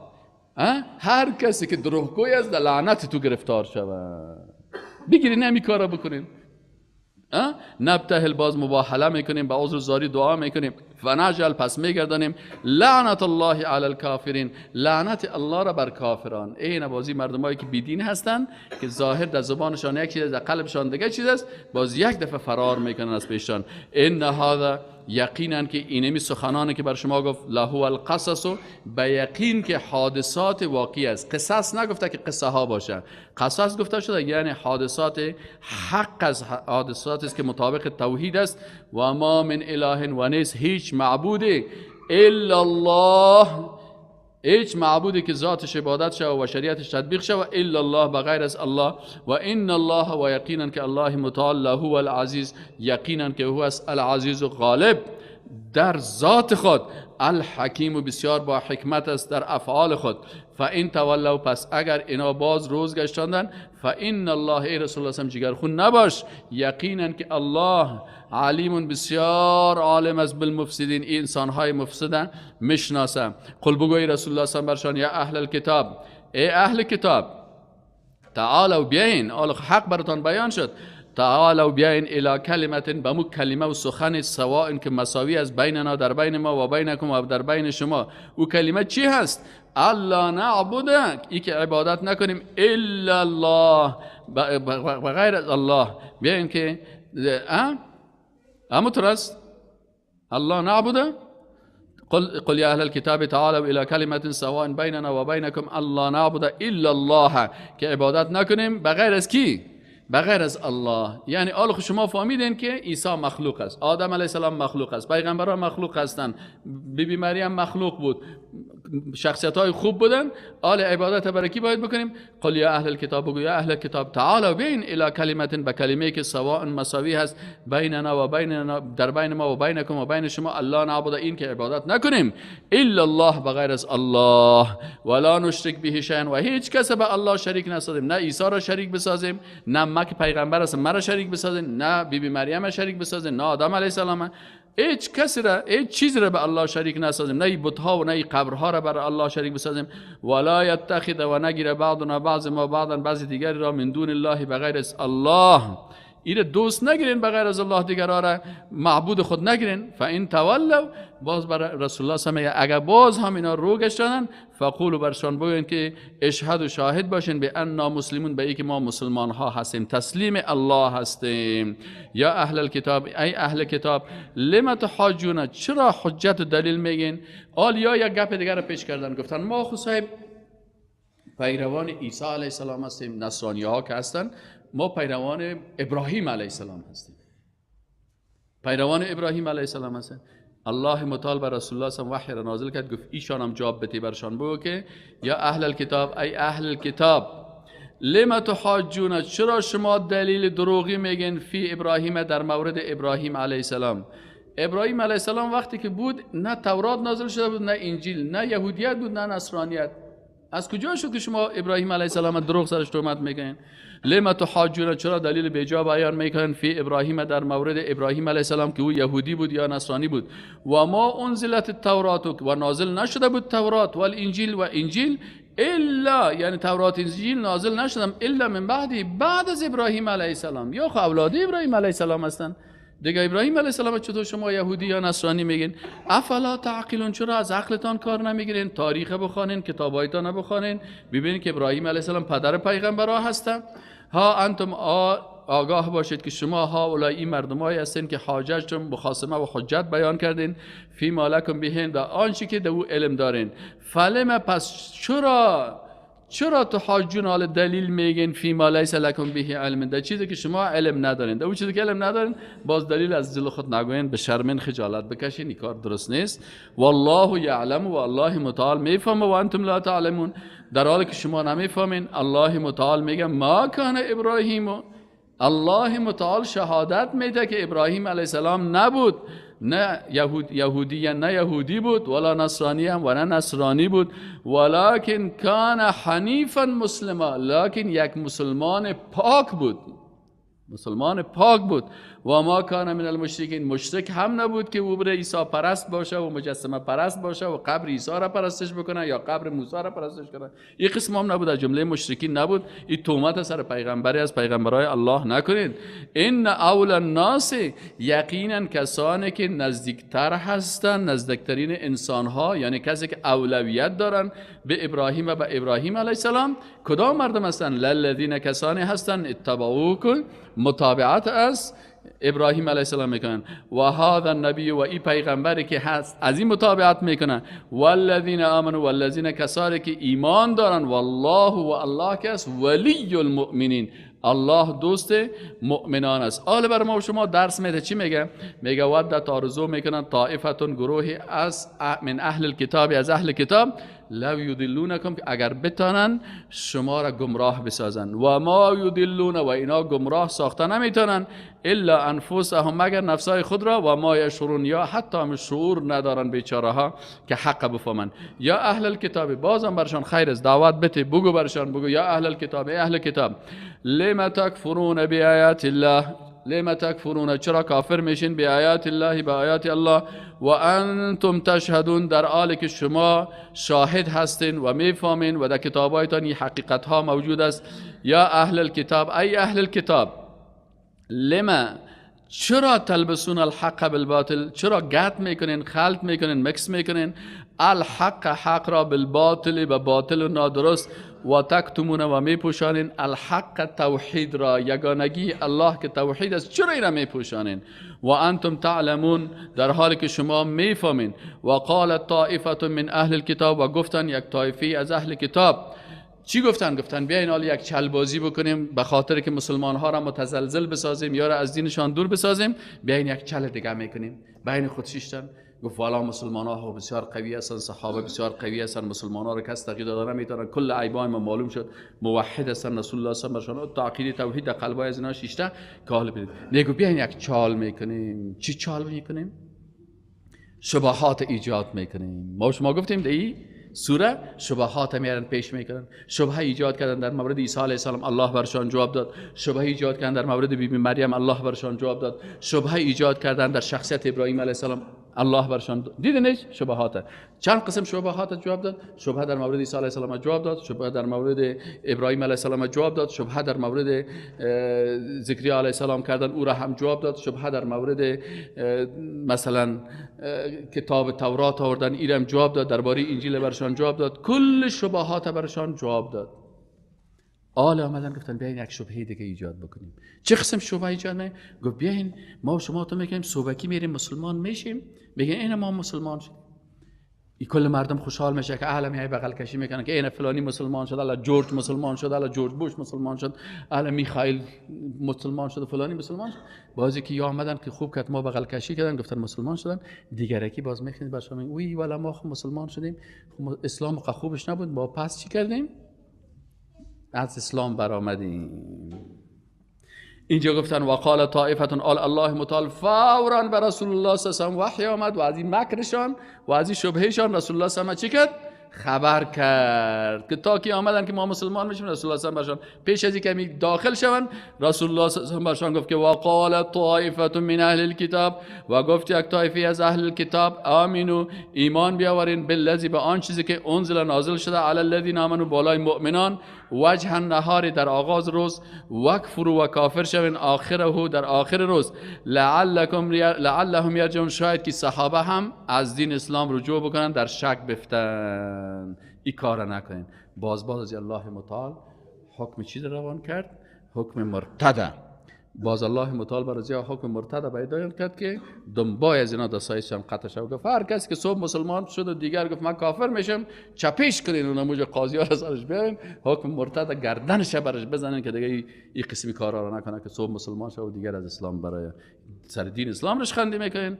هر کسی که دروغگوی است در لعنت تو گرفتار شود، بگیری نمی کارا بکنیم. نبتهل، باز مباهله میکنیم، به عذر زاری دعا میکنیم. فنجعل، پس میگردانیم لعنت الله علی الکافرین، لعنت الله را بر کافران. این بازی مردمایی که بیدین هستند که ظاهر در زبانشان یک چیز، در قلبشان دیگه چیز است، باز یک دفعه فرار میکنن از پیششان. ان هذا، یقینا که اینمی سخنانی که بر شما گفت، لهو القصص، به یقین که حادثات واقعی است. قصص نگفته که قصه ها باشه، قصص گفته شده یعنی حادثات حق از حادثات است که مطابق توحید است. و ما من اله، و نیست هیچ معبودی الا الله، هیچ معبودی که ذاتش عبادت شود و شریعتش تطبیق شود الا الله، بغیر از الله. و ان الله، و یقینا که الله متعال، له العزیز، یقینا که هو است العزیز و غالب در ذات خود، الحکیم و بسیار با حکمت است در افعال خود. فان تولوا، پس اگر اینا باز روز گشتاندن، فان الله، ای رسول الله جگر خون نباش، یقینا که الله علیم، بسیار عالم است بالمفسدین، این انسانهای مفسدن میشناسه. قل بگوی رسول الله صلی الله علیه و یا اهل الکتاب، ای اهل کتاب، تعالوا بیاین، حق براتان بیان شد، تعالوا بیاین الی کلمت، به مو کلمه و سخن سواء که مساوی است، بیننا، در بین ما، و بینکم، و در بین شما. او کلمه چی هست؟ الله نعبد، ای که عبادت نکنیم الا الله، بغیر از الله. بیاین که امترست الله نعبد. قل يا أهل الكتاب تعالوا إلى كلمة سواء بيننا وبينكم الله نعبد إلا الله، که عبادت نکنیم بغیر از کی؟ بغیر از الله. یعنی شما فهمیدین که عیسی مخلوق است، آدم علیه السلام مخلوق است، پیغمبران مخلوق هستند، بیبی مریم مخلوق بود، شخصیت های خوب بودن. عبادت برای کی باید بکنیم؟ قل یا اهل الکتاب، بگو یا اهل الکتاب تعالوا بین الی کلمت، به کلمه که سواء مساوی هست، بیننا و بیننا، در بین ما و بینکم و بین شما، الله نعبد، این که عبادت نکنیم الا الله، بغیر از الله، ولا نشرک به شیئا، و هیچ کس به الله شریک نسازیم، نه عیسی را شریک بسازیم، نه ما که پیغمبر است مرا شریک بسازیم، نه بیبی مریم شریک بسازیم، نه آدم علیه السلام، هیچ کسی را، هیچ چیز را به الله شریک نسازیم، نه بت‌ها و نه قبرها را برای الله شریک بسازیم. ولا یتخذ، و نگیره بعضنا بعض ما بعضا، بعضی دیگری را من دون الله، بغیر از الله، این دوست نگیرین بغیر از الله، دیگرها را معبود خود نگیرین. فان تولوا، باز بر رسول الله سمیه اگر باز هم اینا رو گشتن، فقولوا، برشان بگوین که اشهد، و شاهد باشین، به انا مسلمون، به ای که ما مسلمان ها هستیم، تسلیم الله هستیم. یا اهل الکتاب، ای اهل کتاب، لما تحاجون، چرا حجت و دلیل میگین؟ یا یک گپ دیگر را پیش کردن، گفتن ما خود صاحب پیروان عیسی علیه السلام هستیم، نصرانی ها که هستن، ما پیروان ابراهیم علیه السلام هستیم، پیروان ابراهیم علیه السلام هستیم. الله متعال بر رسول الله صلی الله علیه و وحی را نازل کرد، گفت ایشان هم جواب بده برشان، بگو که یا اهل الکتاب، ای اهل الکتاب، لما تحاجون، چرا شما دلیل دروغی میگین، فی ابراهیم، در مورد ابراهیم علیه السلام. ابراهیم علیه السلام وقتی که بود، نه تورات نازل شده بود، نه انجیل، نه یهودیت بود، نه نصرانیت. از کجا شد که شما ابراهیم علیه السلام دروغ سرش تهمت میگین؟ لما تحاجون، چرا دلیل بیجا بیان میکنن، فی ابراهیم، در مورد ابراهیم علیه السلام که او یهودی بود یا نصرانی بود. و ما انزلت التورات، و نازل نشده بود تورات، و الانجیل، و انجیل، الا، یعنی تورات انجیل نازل نشدم الا من بعد از ابراهیم علیه السلام. یا اولاد ابراهیم علیه السلام هستن دیگه. ابراهیم علیه السلام چطور شما یهودی یا نصرانی میگین؟ افلا تعقلون، چرا از عقلتان کار نمیگیرین؟ تاریخ بخونین، کتابایتان بخونین، ببینید که ابراهیم علیه السلام پدر پیغمبرها هستن. ها انتم آگاه باشید که شما ها اولای مردمایی هستین که حاججتون مخاصمه و حجت بیان کردین، فی ما لکم بهن، و آنچه که دو علم دارین. فلما، پس چرا تحاجون، حال دلیل میگین، فی ما لیس لکم به علم، در چیزی که شما علم ندارین، در اون چیزی که علم ندارین باز دلیل از دل خود نگوین، به شرمن خجالت بکشین، این کار درست نیست. والله یعلم، و الله متعال میفهمه، و انتم لا تعلمون، در حالی که شما نمیفهمین. الله متعال میگه ما کان ابراهیم، الله متعال شهادت میده که ابراهیم علیه السلام نبود، نه یهودی بود، ولا نصرانی هم و نه نصرانی بود، ولکن کان حنیفا مسلما، لکن یک مسلمان پاک بود. مسلمان پاک بود. و ما کان من المشرکین، مشرک هم نبود که او بره عیسی پرست باشه و مجسمه پرست باشه و قبر عیسی را پرستش بکنه یا قبر موسی را پرستش کنه. این قسم هم نبود، از جمله مشرکین نبود. این تهمت سر پیغمبری از پیغمبرای الله نکنید. ان اول الناس، یقینا کسانی که نزدیکتر هستن، نزدیکترین انسان ها، یعنی کسی که اولویت دارن به ابراهیم و به ابراهیم علیه السلام، کدام مردم هستن؟ للذین، کسانی هستن اتبعوکم، متابعت از ابراهیم علیه السلام میکنن، و هذا النبی، و این پیغمبری که هست از این متابعت میکنن، والذین آمنوا، والذین، کسانی که ایمان دارن، والله، و الله کس، ولی المؤمنین، الله دوست مؤمنان است. حالا برای ما و شما درس میده، چی میگه؟ میگه ودت، آرزو میکنن، طائفتون، گروهی از من اهل الکتاب، از اهل کتاب، لو یضلونکم، که اگر بتانن شما را گمراه بسازن، و ما یضلون، و اینا گمراه ساخته نمیتونن، الا انفسهم، مگر نفسای خود را، و ما یشعرون، یا حتی هم شعور ندارن بیچاره ها که حق بفهمن. یا اهل الکتاب، بازم برشان خیر است، دعوت بده، بگو برشان، بگو یا اهل الکتاب، ای اهل کتاب، لما تکفرون بآیات الله، لما تکفرون، چرا کافر میشین، بآیات الله، با آیات الله، و انتم تشهدون، در حالی که شما شاهد هستین و میفهمین و در کتابایتان این حقیقت ها موجود است. یا اهل الکتاب، ای اهل الکتاب، لما، چرا تلبسون الحق بالباطل، چرا گت میکنین، خلط میکنین، مکس میکنین الحق، حق را، بالباطل، به باطل و نادرست، و تکتمون، و میپوشانین الحق، توحید را، یگانگی الله که توحید است، چرا این را میپوشانین؟ و انتم تعلمون، در حالی که شما میفهمین. و قالت طائفه من اهل الکتاب، و گفتن یک طایفه از اهل کتاب، چی گفتن؟ گفتن بیاین حالا یک چلبازی بکنیم به خاطر که مسلمان ها را متزلزل بسازیم یا را از دینشان دور بسازیم، بیاین یک چل دیگه میکنیم. بین خود شیشتن گفت والا مسلمان ها بسیار قوی هستن، صحابه بسیار قوی هستن، مسلمان ها را کس تغییر دادن نمیتونن، کل عیبای ما معلوم شد، موحد هستن، رسول الله صلی الله علیه و آله تعقیدی توحید در قلبای از اینا شیشته که حال بدید. میگه بیاین یک چال میکنیم. چی چال میکنیم؟ شبهات ایجاد میکنیم. ما شما گفتیم دی سوره شبهات میارن پیش میکنن، شبهه ایجاد کردن در مورد عیسی علیه السلام، الله برشان جواب داد. شبهه ایجاد کردن در مورد بیبی مریم، الله برشان جواب داد. شبهه ایجاد کردن در شخصیت ابراهیم علیه السلام، الله برشان دیدنش شبهات. چند قسم شبهات جواب داد؟ شبهه در مورد عیسی علیه السلام جواب داد، شبهه در مورد ابراهیم علیه السلام جواب داد، شبهه در مورد زکریا علیه السلام کردن او را هم جواب داد، شبهه در مورد مثلا کتاب تورات آوردن ایرم جواب داد، درباره انجیل برشان جواب داد، کل شبهات برشان جواب داد. آل آمدن گفتن بیاین یک شبهه دیگه ایجاد بکنیم. چه قسم شبهه ایجاد نه؟ گفت بیاین ما و شما تو میگیم صبحکی میریم مسلمان میشیم، میگن این ما مسلمان شد. این کل مردم خوشحال میشه که اهل میای بغل کشی میکنن که این فلانی مسلمان شد، الا جورج مسلمان شد، الا جورج بوش مسلمان شد، الا میخائیل مسلمان شد، فلانی مسلمان شد. بعضی که یا آمدن که خوب کرد ما بغل کشی کردن گفتن مسلمان شدن، دیگرکی باز میخوین برشون میگن وی والا ما خود مسلمان شدیم، اسلام خوبش نبود، ما پس چی کردیم؟ از اسلام برآمدیم. اینجا گفتن وقال طائفتون آل الله متعال، فورا به رسول الله صلی الله علیه و وحی آمد و از این مکرشان و از این شبهشان رسول الله صلی الله علیه و چی کرد؟ خبر کرد که تا کی آمدن که ما مسلمان میشیم. رسول الله صلی الله علیه و پیش از اینکه داخل شوند رسول الله صلی الله علیه و گفت که وقال طائفه من اهل الكتاب، و گفت یک طایفه از اهل الكتاب آمنو، ایمان بیاورین، بالذی، به آن چیزی که انزل نازل شده، علی الذین آمنو، بالای مؤمنان، وجه النهار، در آغاز روز، وکفروا، و کافر شوین، آخره، در آخر روز، لعلهم یرجعون، شاید که صحابه هم از دین اسلام رجوع بکنن، در شک بفتن. این کار نکنین. باز از الله متعال حکم چیز روان کرد؟ حکم مرتد. باز الله متعال برای حکم مرتد بیان کرد که دنبای از اینا دستایشان قطع شد. گفت هر کسی که صبح مسلمان شد و دیگر گفت من کافر میشم، چپیش کنین اون موج قاضی ها را سرش بیارین، حکم مرتد گردنش برش بزنین که دیگه این قسمی کارا را نکنه که صبح مسلمان شد و دیگر از اسلام برای سر دین اسلام رشخندی میکنین.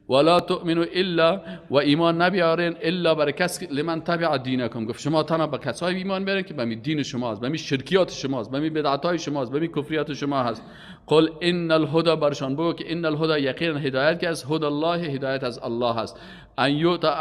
ولا تؤمنوا الا، و ایمان نبیارین الا برای کسی لمن تبع دینکم. گفت شما تنها به کسایی ایمان بیارین که به دین شماست، به شرکیات شماست، به بدعت‌های شماست، به کفریات شما هست. قل ان الهدى برشان بگو که ان الهدى یقینا هدایت که از هدى الله هدایت از الله است. ان یؤتا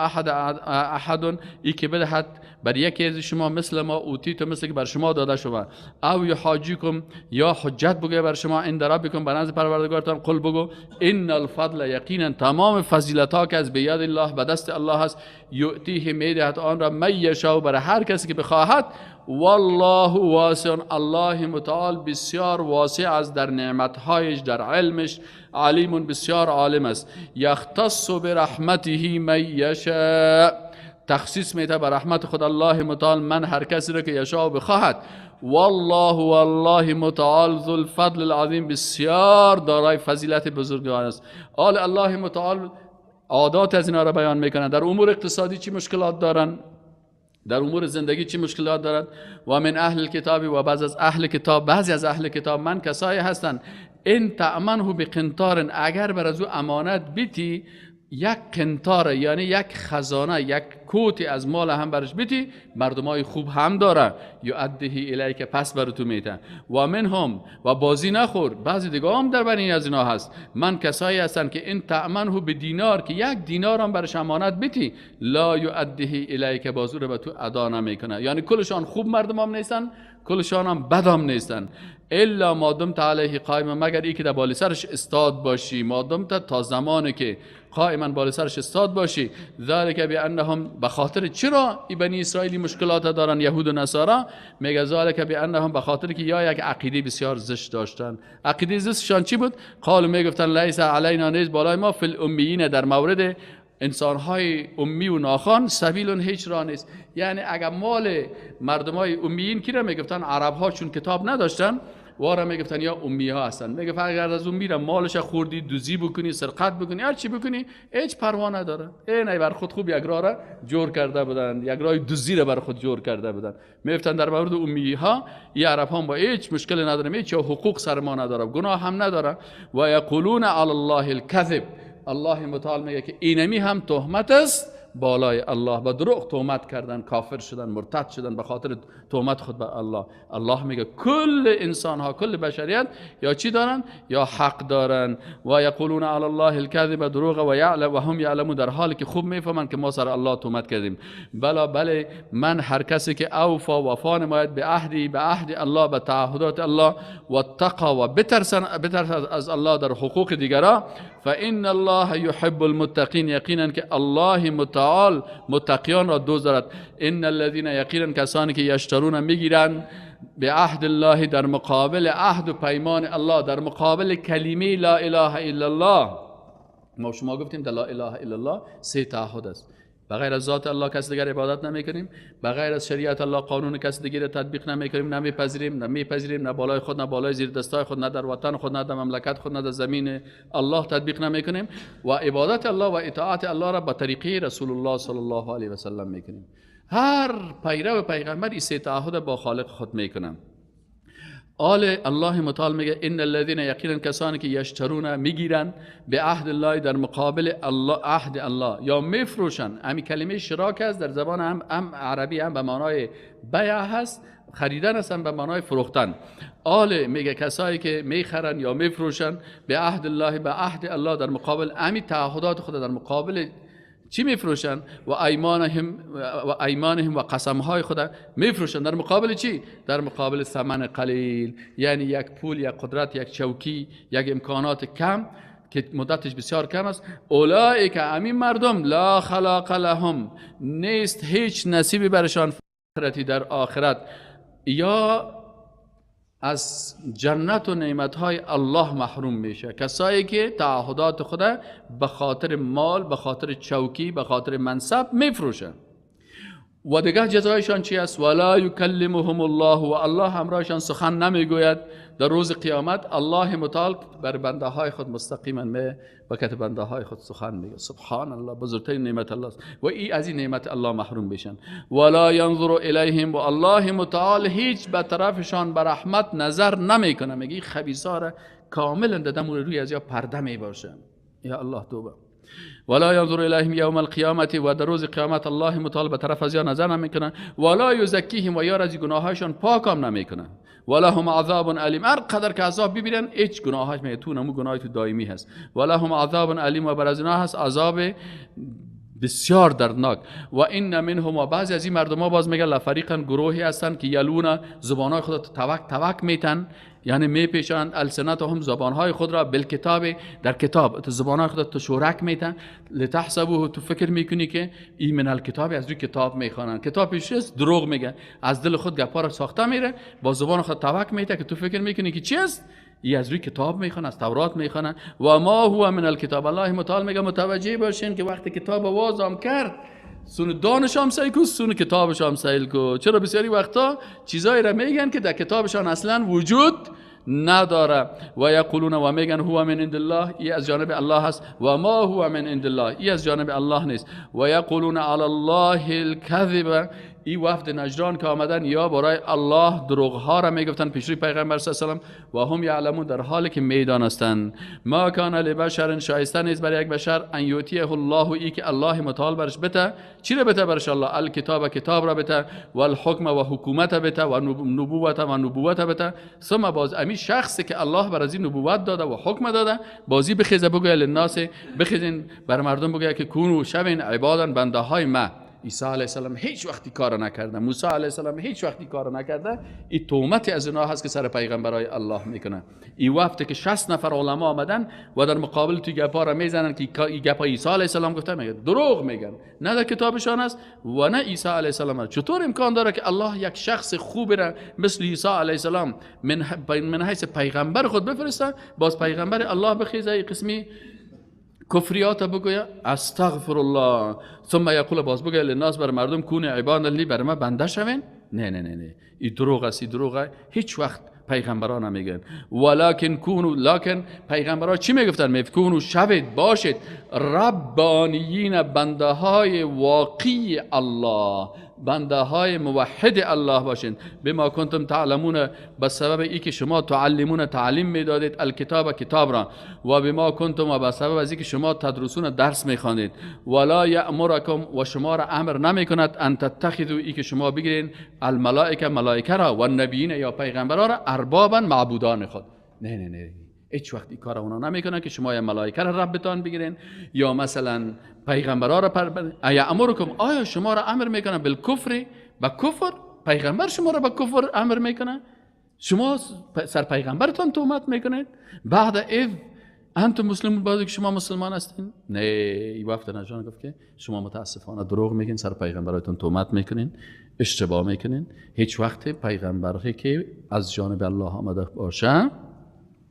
احد ای که بدهد بر یکی از شما مثل ما اوتیتو مثل که بر شما داده شده، او یحاجیکم یا حجت بگه بر شما عند ربکم بر نزد پروردگارتان. قل بگو ان الفضل یقینا تمام فضیلت ها که از بید الله به دست الله است، یؤتیه میدهد آن را من یشاء بر هر کسی که بخواهد، والله واسع الله متعال بسیار واسع است در نعمتهایش در علمش، علیم بسیار عالم است. یختص برحمته من یشاء تخصیص میده بر رحمت خود الله متعال من هر کسی را که یشاء بخواهد، والله متعال ذو الفضل العظیم بسیار دارای فضیلت بزرگوار است. الله متعال عادات از اینا را بیان میکنه. در امور اقتصادی چی مشکلات دارن، در امور زندگی چی مشکلات دارد. و من اهل الكتاب و بعضی از اهل کتاب من کسایی هستند ان تأمنه بقنطار اگر بر از او امانت بیتی یک قنطار یعنی یک خزانه یک کوتی از مال هم برش بیتی، مردمای خوب هم داره، یؤدیه الیک پس بر تو میته. و منهم و بازی نخور بعضی دیگه هم در بین از اینا هست من کسایی هستن که این تأمنه به دینار که یک دینار هم برش امانت بیتی، لا یؤدیه الیک بازو رو به تو ادا نمیکنه. یعنی کلشان خوب مردم هم نیستن کلشان هم بد هم نیستن، الا ما دمت علیه قائما مگر ای که در بالا سرش استاد باشی، ما دمت تا زمانی که قائما بالا سرش استاد باشی. ذالک بانهم بخاطر چرا ای بنی اسرائیلی مشکلات دارن یهود و نصارا، میگه ذالک بانهم بخاطر که یا یک عقیده بسیار زشت داشتن. عقیده زشتشان چی بود؟ قالوا میگفتن لیس علینا نیز بالای ما فی الامیین در مورد انسانهای امی و ناخوان سبیل هیچ راه نیست. یعنی اگر مال مردمای امیین کی را میگفتن عرب ها چون کتاب نداشتن وارا میگفتن یا امی ها هستن، میگه اگر از امی را مالش خوردی دوزی بکنی سرقت بکنی هر چی بکنی هیچ پروا نداره. این بر خود خوب یک راه را جور کرده بودن، یک راه دوزی را بر خود جور کرده بودن. میگفتن در مورد امی ها یا عرب ها با هیچ مشکل نداره، هیچ حقوق سر ما نداره، گناه هم نداره. و یقولون علی الله الکذب الله متعال میگه که اینمی هم تهمت است بالای الله، با دروغ تهمت کردن کافر شدن مرتد شدن به خاطر تهمت خود به الله. الله میگه کل انسان ها کل بشریت یا چی دارن یا حق دارن. و یقولون علی الله الکذب دروغ و هم یعلمون در حالی که خوب میفهمن که ما سر الله تهمت کردیم. بله من هر کسی که اوفا وفا نماید به عهد الله به تعهدات الله و تقا و بترس از الله در حقوق دیگران، فان الله يحب المتقین یقینا که الله متعال متقیان را دوست دارد. ان الذين یقینا کسانی که یشترون میگیرن به عهد الله در مقابل عهد و پیمان الله در مقابل کلمه لا اله الا الله. ما شما گفتیم در لا اله الا الله سه تعهد است. بغیر از ذات الله کس دیگر عبادت نمیکنیم، بغیر از شریعت الله قانون کس دیگر تطبیق نمیکنیم، نمیپذیریم نه بالای خود نه بالای زیر دستای خود نه در وطن خود نه در مملکت خود نه در زمین الله تطبیق نمیکنیم و عبادت الله و اطاعت الله را به طریقه رسول الله صلی الله علیه و سلم میکنیم. هر پیرو پیغمبر این سه تعهد با خالق خود میکنن. الله متعال میگه ان الذين یقینا کسانی که یشترون میگیرن به عهد الله در مقابل الله عهد الله یا میفروشن. همین کلمه شراک است در زبان هم عربی هم به معنای بیع هست، خریدن هستن به معنای فروختن. میگه کسایی که میخرن یا میفروشن به عهد الله به عهد الله در مقابل همین تعهدات خود در مقابل چی میفروشن؟ و ایمانهم و قسمهای خدا میفروشن در مقابل چی؟ در مقابل ثمن قلیل، یعنی یک پول یک قدرت یک چوکی یک امکانات کم که مدتش بسیار کم است. اولئک همین مردم لا خلاق لهم نیست هیچ نصیبی برشان در آخرت یا از جنت و نعمتهای الله محروم میشه. کسایی که تعهدات خدا به خاطر مال به خاطر چوکی به خاطر منصب میفروشن. و دیگه جزایشان چی است؟ ولا یکلمهم الله و الله همراهشان سخن نمیگوید در روز قیامت. الله متعال بر بنده های خود مستقیما به بنده های خود سخن میگه. سبحان الله بزرگترین نعمت الله است و ای از این نعمت الله محروم بشن. ولا ينظر الیهم و الله متعال هیچ به طرفشان به رحمت نظر نمیکنه. میگه خبیثا را کاملا ددم روی از یا پرده میباشه. یا الله توبه. ولا ينظر الیهم یوم القیامت، و در روز قیامت الله متعال به طرف از یا نظر نمیکنه. ولا یزکیهم، و یار از گناهاشون پاکم نمیکنه. ولا هم عذاب علیم، هر قدر که عذاب ببینن هیچ گناهاش میگه تو نمو گناهی تو دائمی هست. ولا هم عذاب علیم، و بر از اینا هست عذاب بسیار دردناک. و این منهم، و بعضی از این مردم ها باز میگه لفریقا، گروهی هستن که یلون زبانهای خود توک توک میتن، یعنی میپیشند السنتهم زبانهای خود را بالکتاب، در کتاب زبانهای خود تو شورک میتن. لتحسبوه، تو فکر میکنی که این من الکتاب، از روی کتاب میخوانن. کتاب چیست؟ دروغ میگه، از دل خود گپا را ساخته میره، با زبان خود توک میته که تو فکر میکنی که چیست؟ ای از روی کتاب میخوان، از تورات میخوانن. و ما هو من الکتاب، الله متعال میگه متوجه باشین که وقتی کتاب وازم کرد، سون دانشام سیل کو، سون کتابشام سیل کو. چرا بسیاری وقتا چیزایی را میگن که در کتابشان اصلا وجود نداره. و یقولون، و میگن هو من عند الله، ای از جانب الله هست. و ما هو من عند الله، ای از جانب الله نیست. و یقولون علی الله الکذب، ای وفد نجران که آمدن یا برای الله دروغ ها را میگفتن پیش روی پیغمبر صلی الله علیه و آله و هم یعلمون، در حالی که میدانستند. ما کان لبشر، شایسته نیست برای یک بشر، ان یؤتیه الله، ای که الله متعال برش بته. چی را بته برش الله؟ الکتاب، کتاب را بته، و الحکم، و حکومت بته، و نبوت بته. ثم باز امی شخصی که الله بر از این نبوت داده و حکم داده، بازی بخیزه بگه للناس، بخیزین بر مردم بگه که کونو شبین عبادن، بنده های ما. عیسی علیه السلام هیچ وقتی کار نکرده، موسی علیه السلام هیچ وقتی کار نکرده. این تهمت از اینا هست که سر پیغمبرای الله میکنه. این وقتی که 60 نفر علما آمدن و در مقابل تو گپا را میزنن که این گپا عیسی علیه السلام گفته، میگه دروغ میگن، نه در کتابشان است و نه عیسی علیه السلام. چطور امکان داره که الله یک شخص خوبی را مثل عیسی علیه السلام من حیث پیغمبر خود بفرسته، باز پیغمبر الله بخیزه قسمی کفریات بگویا استغفر الله، ثم یقول، باز بگویا للناس، بر مردم، کون عباد لی، بر ما بنده شوین. نه نه نه نه، این دروغ است، این دروغه. هیچ وقت پیغمبران نمیگن. ولکن کونو، لکن پیغمبران چی میگفتن؟ میگفتن شوید، باشید ربانیین، بنده های واقعی الله، بنده های موحد الله باشین. بما کنتم تعلمون، به سبب ای که شما تعلمون، تعلیم میدادید، الکتاب، کتاب را. و بما کنتم، و به سبب از ای که شما تدرسون، درس میخوانید. ولا یأمرکم، و شما را امر نمیکند، ان تتخذوا، ای که شما بگیرین الملائکه، ملائکه را، و النبیین، یا پیغمبران را، اربابا، معبودان خود. نه نه نه، هیچ وقت این کار اونا نمیکنن که شما یا ملائکه را ربتان بگیرین، یا مثلا پیغمبرا را یأمرکم، آیا شما را امر میکنن بالکفر، با کفر؟ پیغمبر شما را با کفر امر میکنه؟ شما سر پیغمبرتان تهمت میکنید بعد اذ انتم مسلمون، بعد که شما مسلمان هستین؟ نه، این وقت نجان گفت که شما متاسفانه دروغ میگین، سر پیغمبرتون تهمت میکنین، اشتباه میکنین. هیچ وقت پیغمبری که از جانب الله آمده باشه،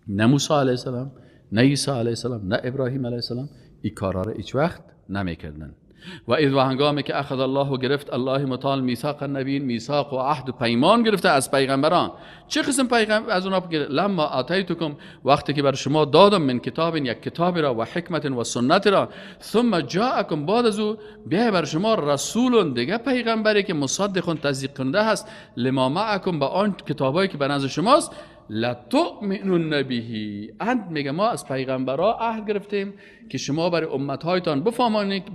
نه موسی علیه السلام، نه عیسی علیه السلام، نه ابراهیم علیه السلام، این کارا را هیچ وقت نمیکردن. و اذ، و هنگامی که اخذ الله، گرفت الله متعال، میثاق النبیین، میثاق و عهد و پیمان گرفته از پیغمبران. چه قسم پیغمبر از اونها بگیره؟ لما آتیتکم، وقتی که بر شما دادم، من کتاب، یک کتاب را، و حکمت و سنت را. ثم جاءکم، بعد از او بیا بر شما رسول، دیگه پیغمبری که مصدق، تصدیق کننده هست، لما معکم، با آن کتابایی که به نزد شماست. لتؤمنون به، انت میگه ما از پیغمبرها عهد گرفتیم که شما برای امتهایتان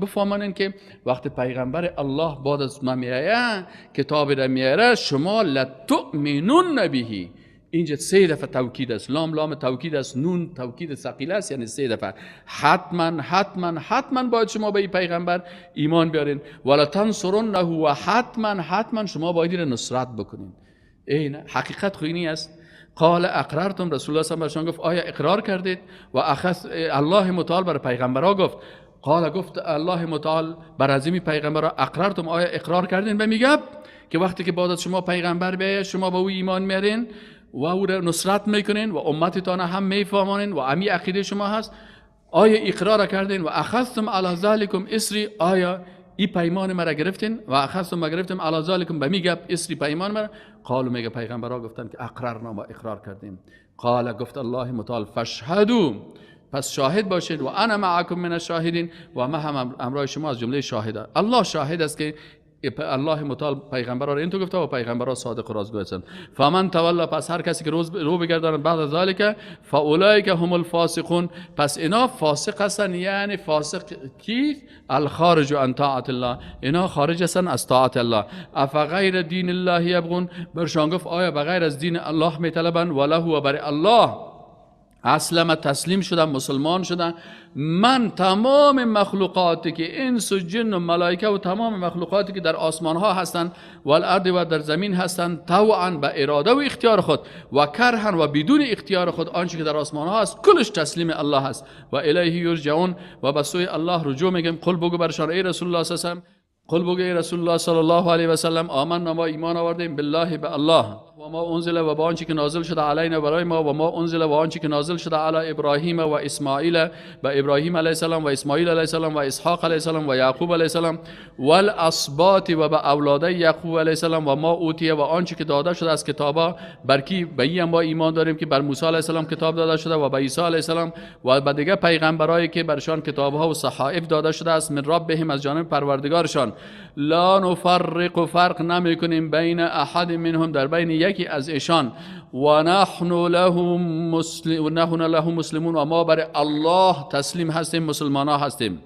بفهمانید که وقتی پیغمبر الله بعد از ما میآید، کتاب را میاره، شما لتؤمنون به. اینجا 3 دفعه توکید است، لام توکید است، نون توکید ثقیل است، یعنی 3 دفعه حتما حتما حتما باید شما به این پیغمبر ایمان بیارین. ولا تنصرنه، و حتما حتما شما باید نصرت بکنین. این حقیقت خوینی است. قال اقررتم، رسول الله صلی الله علیه و آله گفت آیا اقرار کردید؟ و اخذ الله متعال بر پیغمبرها گفت، قال، گفت الله متعال بر عظیم پیغمبرها، اقررتم، آیا اقرار کردین به میگه که وقتی که بعد از شما پیغمبر بیاید شما به او ایمان میارین و او را نصرت میکنین و امتتان هم میفهمانین و امی عقیده شما هست؟ آیا اقرار کردین؟ و اخذتم علی ذلکم اسری، آیا این پیمان مرا گرفتین؟ و اخذتم ما گرفتیم علی ذلکم به میگه اسری پیمان مرا. قالو، میگه پیغمبرها گفتن که اقررنا، ما اقرار کردیم. قال، گفت الله متعال، فاشهدوا، پس شاهد باشید، و انا معکم من الشاهدین، و ما هم امرای شما از جمله شاهدان. الله شاهد است که الله متعال پیغمبران این تو گفته و پیغمبران صادق و راستگو هستند. فمن تولى، پس هر کسی که رو بگرداند بعد از ذالک فاولئک هم الفاسقون، پس اینا فاسق هستند. یعنی فاسق کی؟ الخارج عن طاعت الله، اینا خارج هستند از طاعت الله. افغیر دین الله یبغون، برشان گفت آیا بغیر از دین الله میطلبند؟ وله و برای الله اسلم، تسلیم شدن، مسلمان شدن. من تمام مخلوقاتی که انس و جن و ملائکه و تمام مخلوقاتی که در آسمان ها هستند و الارض و در زمین هستند، طوعا به اراده و اختیار خود و کرها و بدون اختیار خود، آنچه که در آسمان ها هست کلش تسلیم الله هست. و الیه یرجعون، و به سوی الله رجوع میگیم. قل بگو برشان ای رسول الله صلی الله علیه و سلم، قل بگو ای رسول الله صلی الله علیه و سلم، آمنا، ما ایمان آوردیم، بالله، به الله، و ما انزل، و با آنچه که نازل شده علینا برای ما، و ما انزل، و آنچه که نازل شده علی ابراهیم و اسماعیل، به ابراهیم علیه السلام و اسماعیل علیه السلام و اسحاق علیه السلام و یعقوب علیه السلام و الاسباط، و به اولاد یعقوب علیه السلام، و ما اوتیه، و آنچه که داده شده از کتابا، بر کی؟ به این ما ایمان داریم که بر موسی علیه السلام کتاب داده شده و به عیسی علیه السلام و به دیگه پیغمبرایی که برشان کتابها و صحائف داده شده است من ربهم، از جانب پروردگارشان. لا نفرق، فرق نمی کنیم، بین احد منهم، در بین یکی از ایشان. و نحن له مسلمون، و ما برای الله تسلیم هستیم، مسلمان ها هستیم.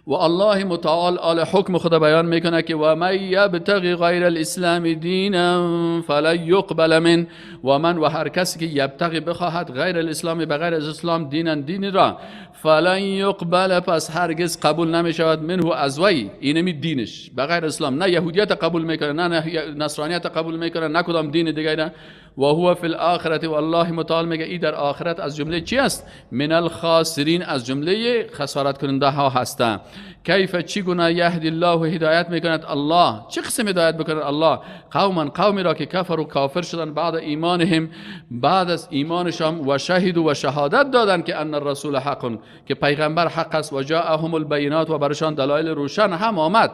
و الله متعال آل حکم خدا بیان میکنه که و من یبتغی غیر الاسلام دینا فلن یقبل من، و من و هر کسی که یبتغی بخواهد غیر الاسلام، بغیر از اسلام، دین را، فلن یقبل، پس هرگز قبول نمیشود، منه از وی، اینمی دینش بغیر اسلام، نه یهودیت قبول میکنه، نه نصرانیت قبول میکنه، نه کدام دین دیگه. و هو فی الاخرة، و الله متعال میگه ای در آخرت از جمله چی است؟ من الخاسرین، از جمله خسارت کننده ها هستند. کیف، چگونه؟ یهدی الله، هدایت میکند الله. چه قسم هدایت بکند الله؟ قومی را که کفر و کافر شدن بعد ایمانهم، بعد از ایمانشان، و شهید و شهادت دادن که ان الرسول حق، که پیغمبر حق است، و جاءهم البینات، و برشان دلایل روشن هم آمد.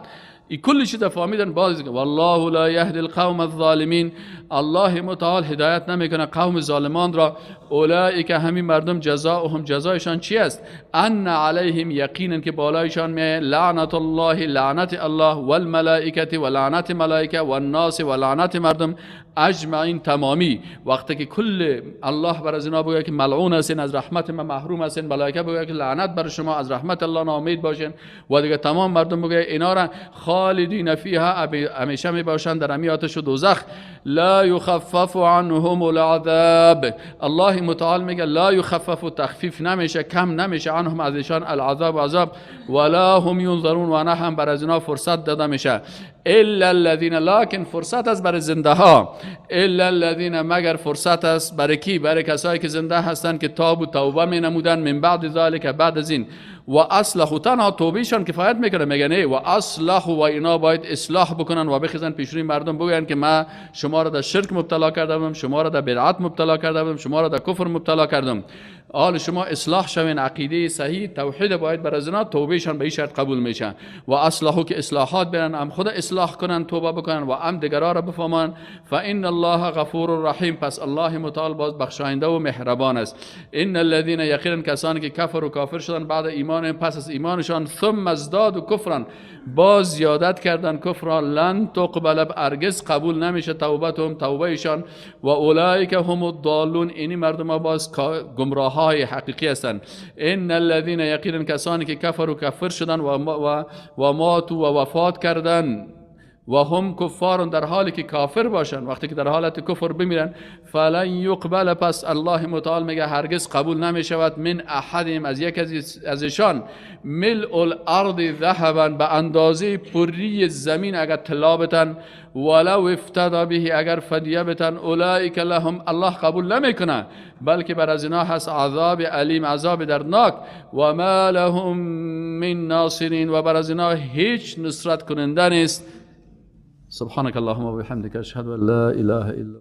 ای کل چیز فهمیدن. باز والله لا یهدی القوم الظالمین، الله متعال هدایت نمیکنه قوم ظالمان را. اولئک، همین مردم، جزاؤهم، جزایشان چی است؟ ان علیهم، یقینا که بالایشان می لعنت الله، لعنت الله، والملائکه، و لعنت ملائکه، و الناس، و لعنت مردم، اجمعین، تمامی. وقتی که کل الله بر از اینا بگه که ملعون هستین، از رحمت من محروم هستین، ملائکه بگه که لعنت بر شما، از رحمت الله ناامید باشین، و دیگه تمام مردم بگه اینا را خالدین فیها، همیشه می باشند در همی آتش دوزخ. لا یخفف عنهم العذاب، الله متعال میگه لا یخفف، تخفیف نمیشه، کم نمیشه، عنهم، از ایشان، العذاب، عذاب، ولا هم ینظرون، و نه هم بر از اینا فرصت داده میشه. الا الذين، لكن فرصت است برای زنده ها. الا الذين، مگر فرصت است برای کی؟ برای کسایی که زنده هستند که تاب و توبه می نمودن، من بعد ذالک، بعد از این، و اصلح، تنها توبهشان کفایت میکنه. میگه نه، و اصلح، و اینا باید اصلاح بکنن و بخیزن پیش روی مردم، بگن که ما شما را در شرک مبتلا کردم، شما را در بدعت مبتلا کردم، شما را در کفر مبتلا کردم، حال شما اصلاح شوین، عقیده صحیح توحید باید بر از اینا، توبهشان به این شرط قبول میشه. و اصلاحو، که اصلاحات برن، هم خود اصلاح کنن، توبه بکنن، و هم دیگرا را بفهمن. فان الله غفور رحیم، پس الله متعال باز بخشاینده و مهربان است. ان الذين، یقینا کسانی که کفر و کافر شدن بعد ایمان، پس از ایمانشان، ثم ازدادوا کفرا، باز زیادت کردن کفر، لن تقبل، ارگز قبول نمیشه توبتهم، توبهشان. و اولئک هم الضالون، اینی مردم باز گمراه های حقیقی هستند. ان الذين، یقینا کسانی که کفر و کفر شدن و ماتوا، و وفات کردن، و هم کفار، در حالی که کافر باشن، وقتی که در حالت کفر بمیرن، فلن یقبل، پس الله متعال میگه هرگز قبول نمی شود، من احدهم، از یک از ایشان، ملء الارض ذهبا، به اندازه پری زمین اگر طلا بتن، ولو افتدا به، اگر فدیه بتن، اولئک لهم، الله قبول نمیکنه، بلکه بر از اینا هست عذاب علیم، عذاب دردناک. و ما لهم من ناصرین، و بر از اینا هیچ نصرت کننده نیست. سبحانك اللهم وبحمدك، أشهد أن لا إله إلا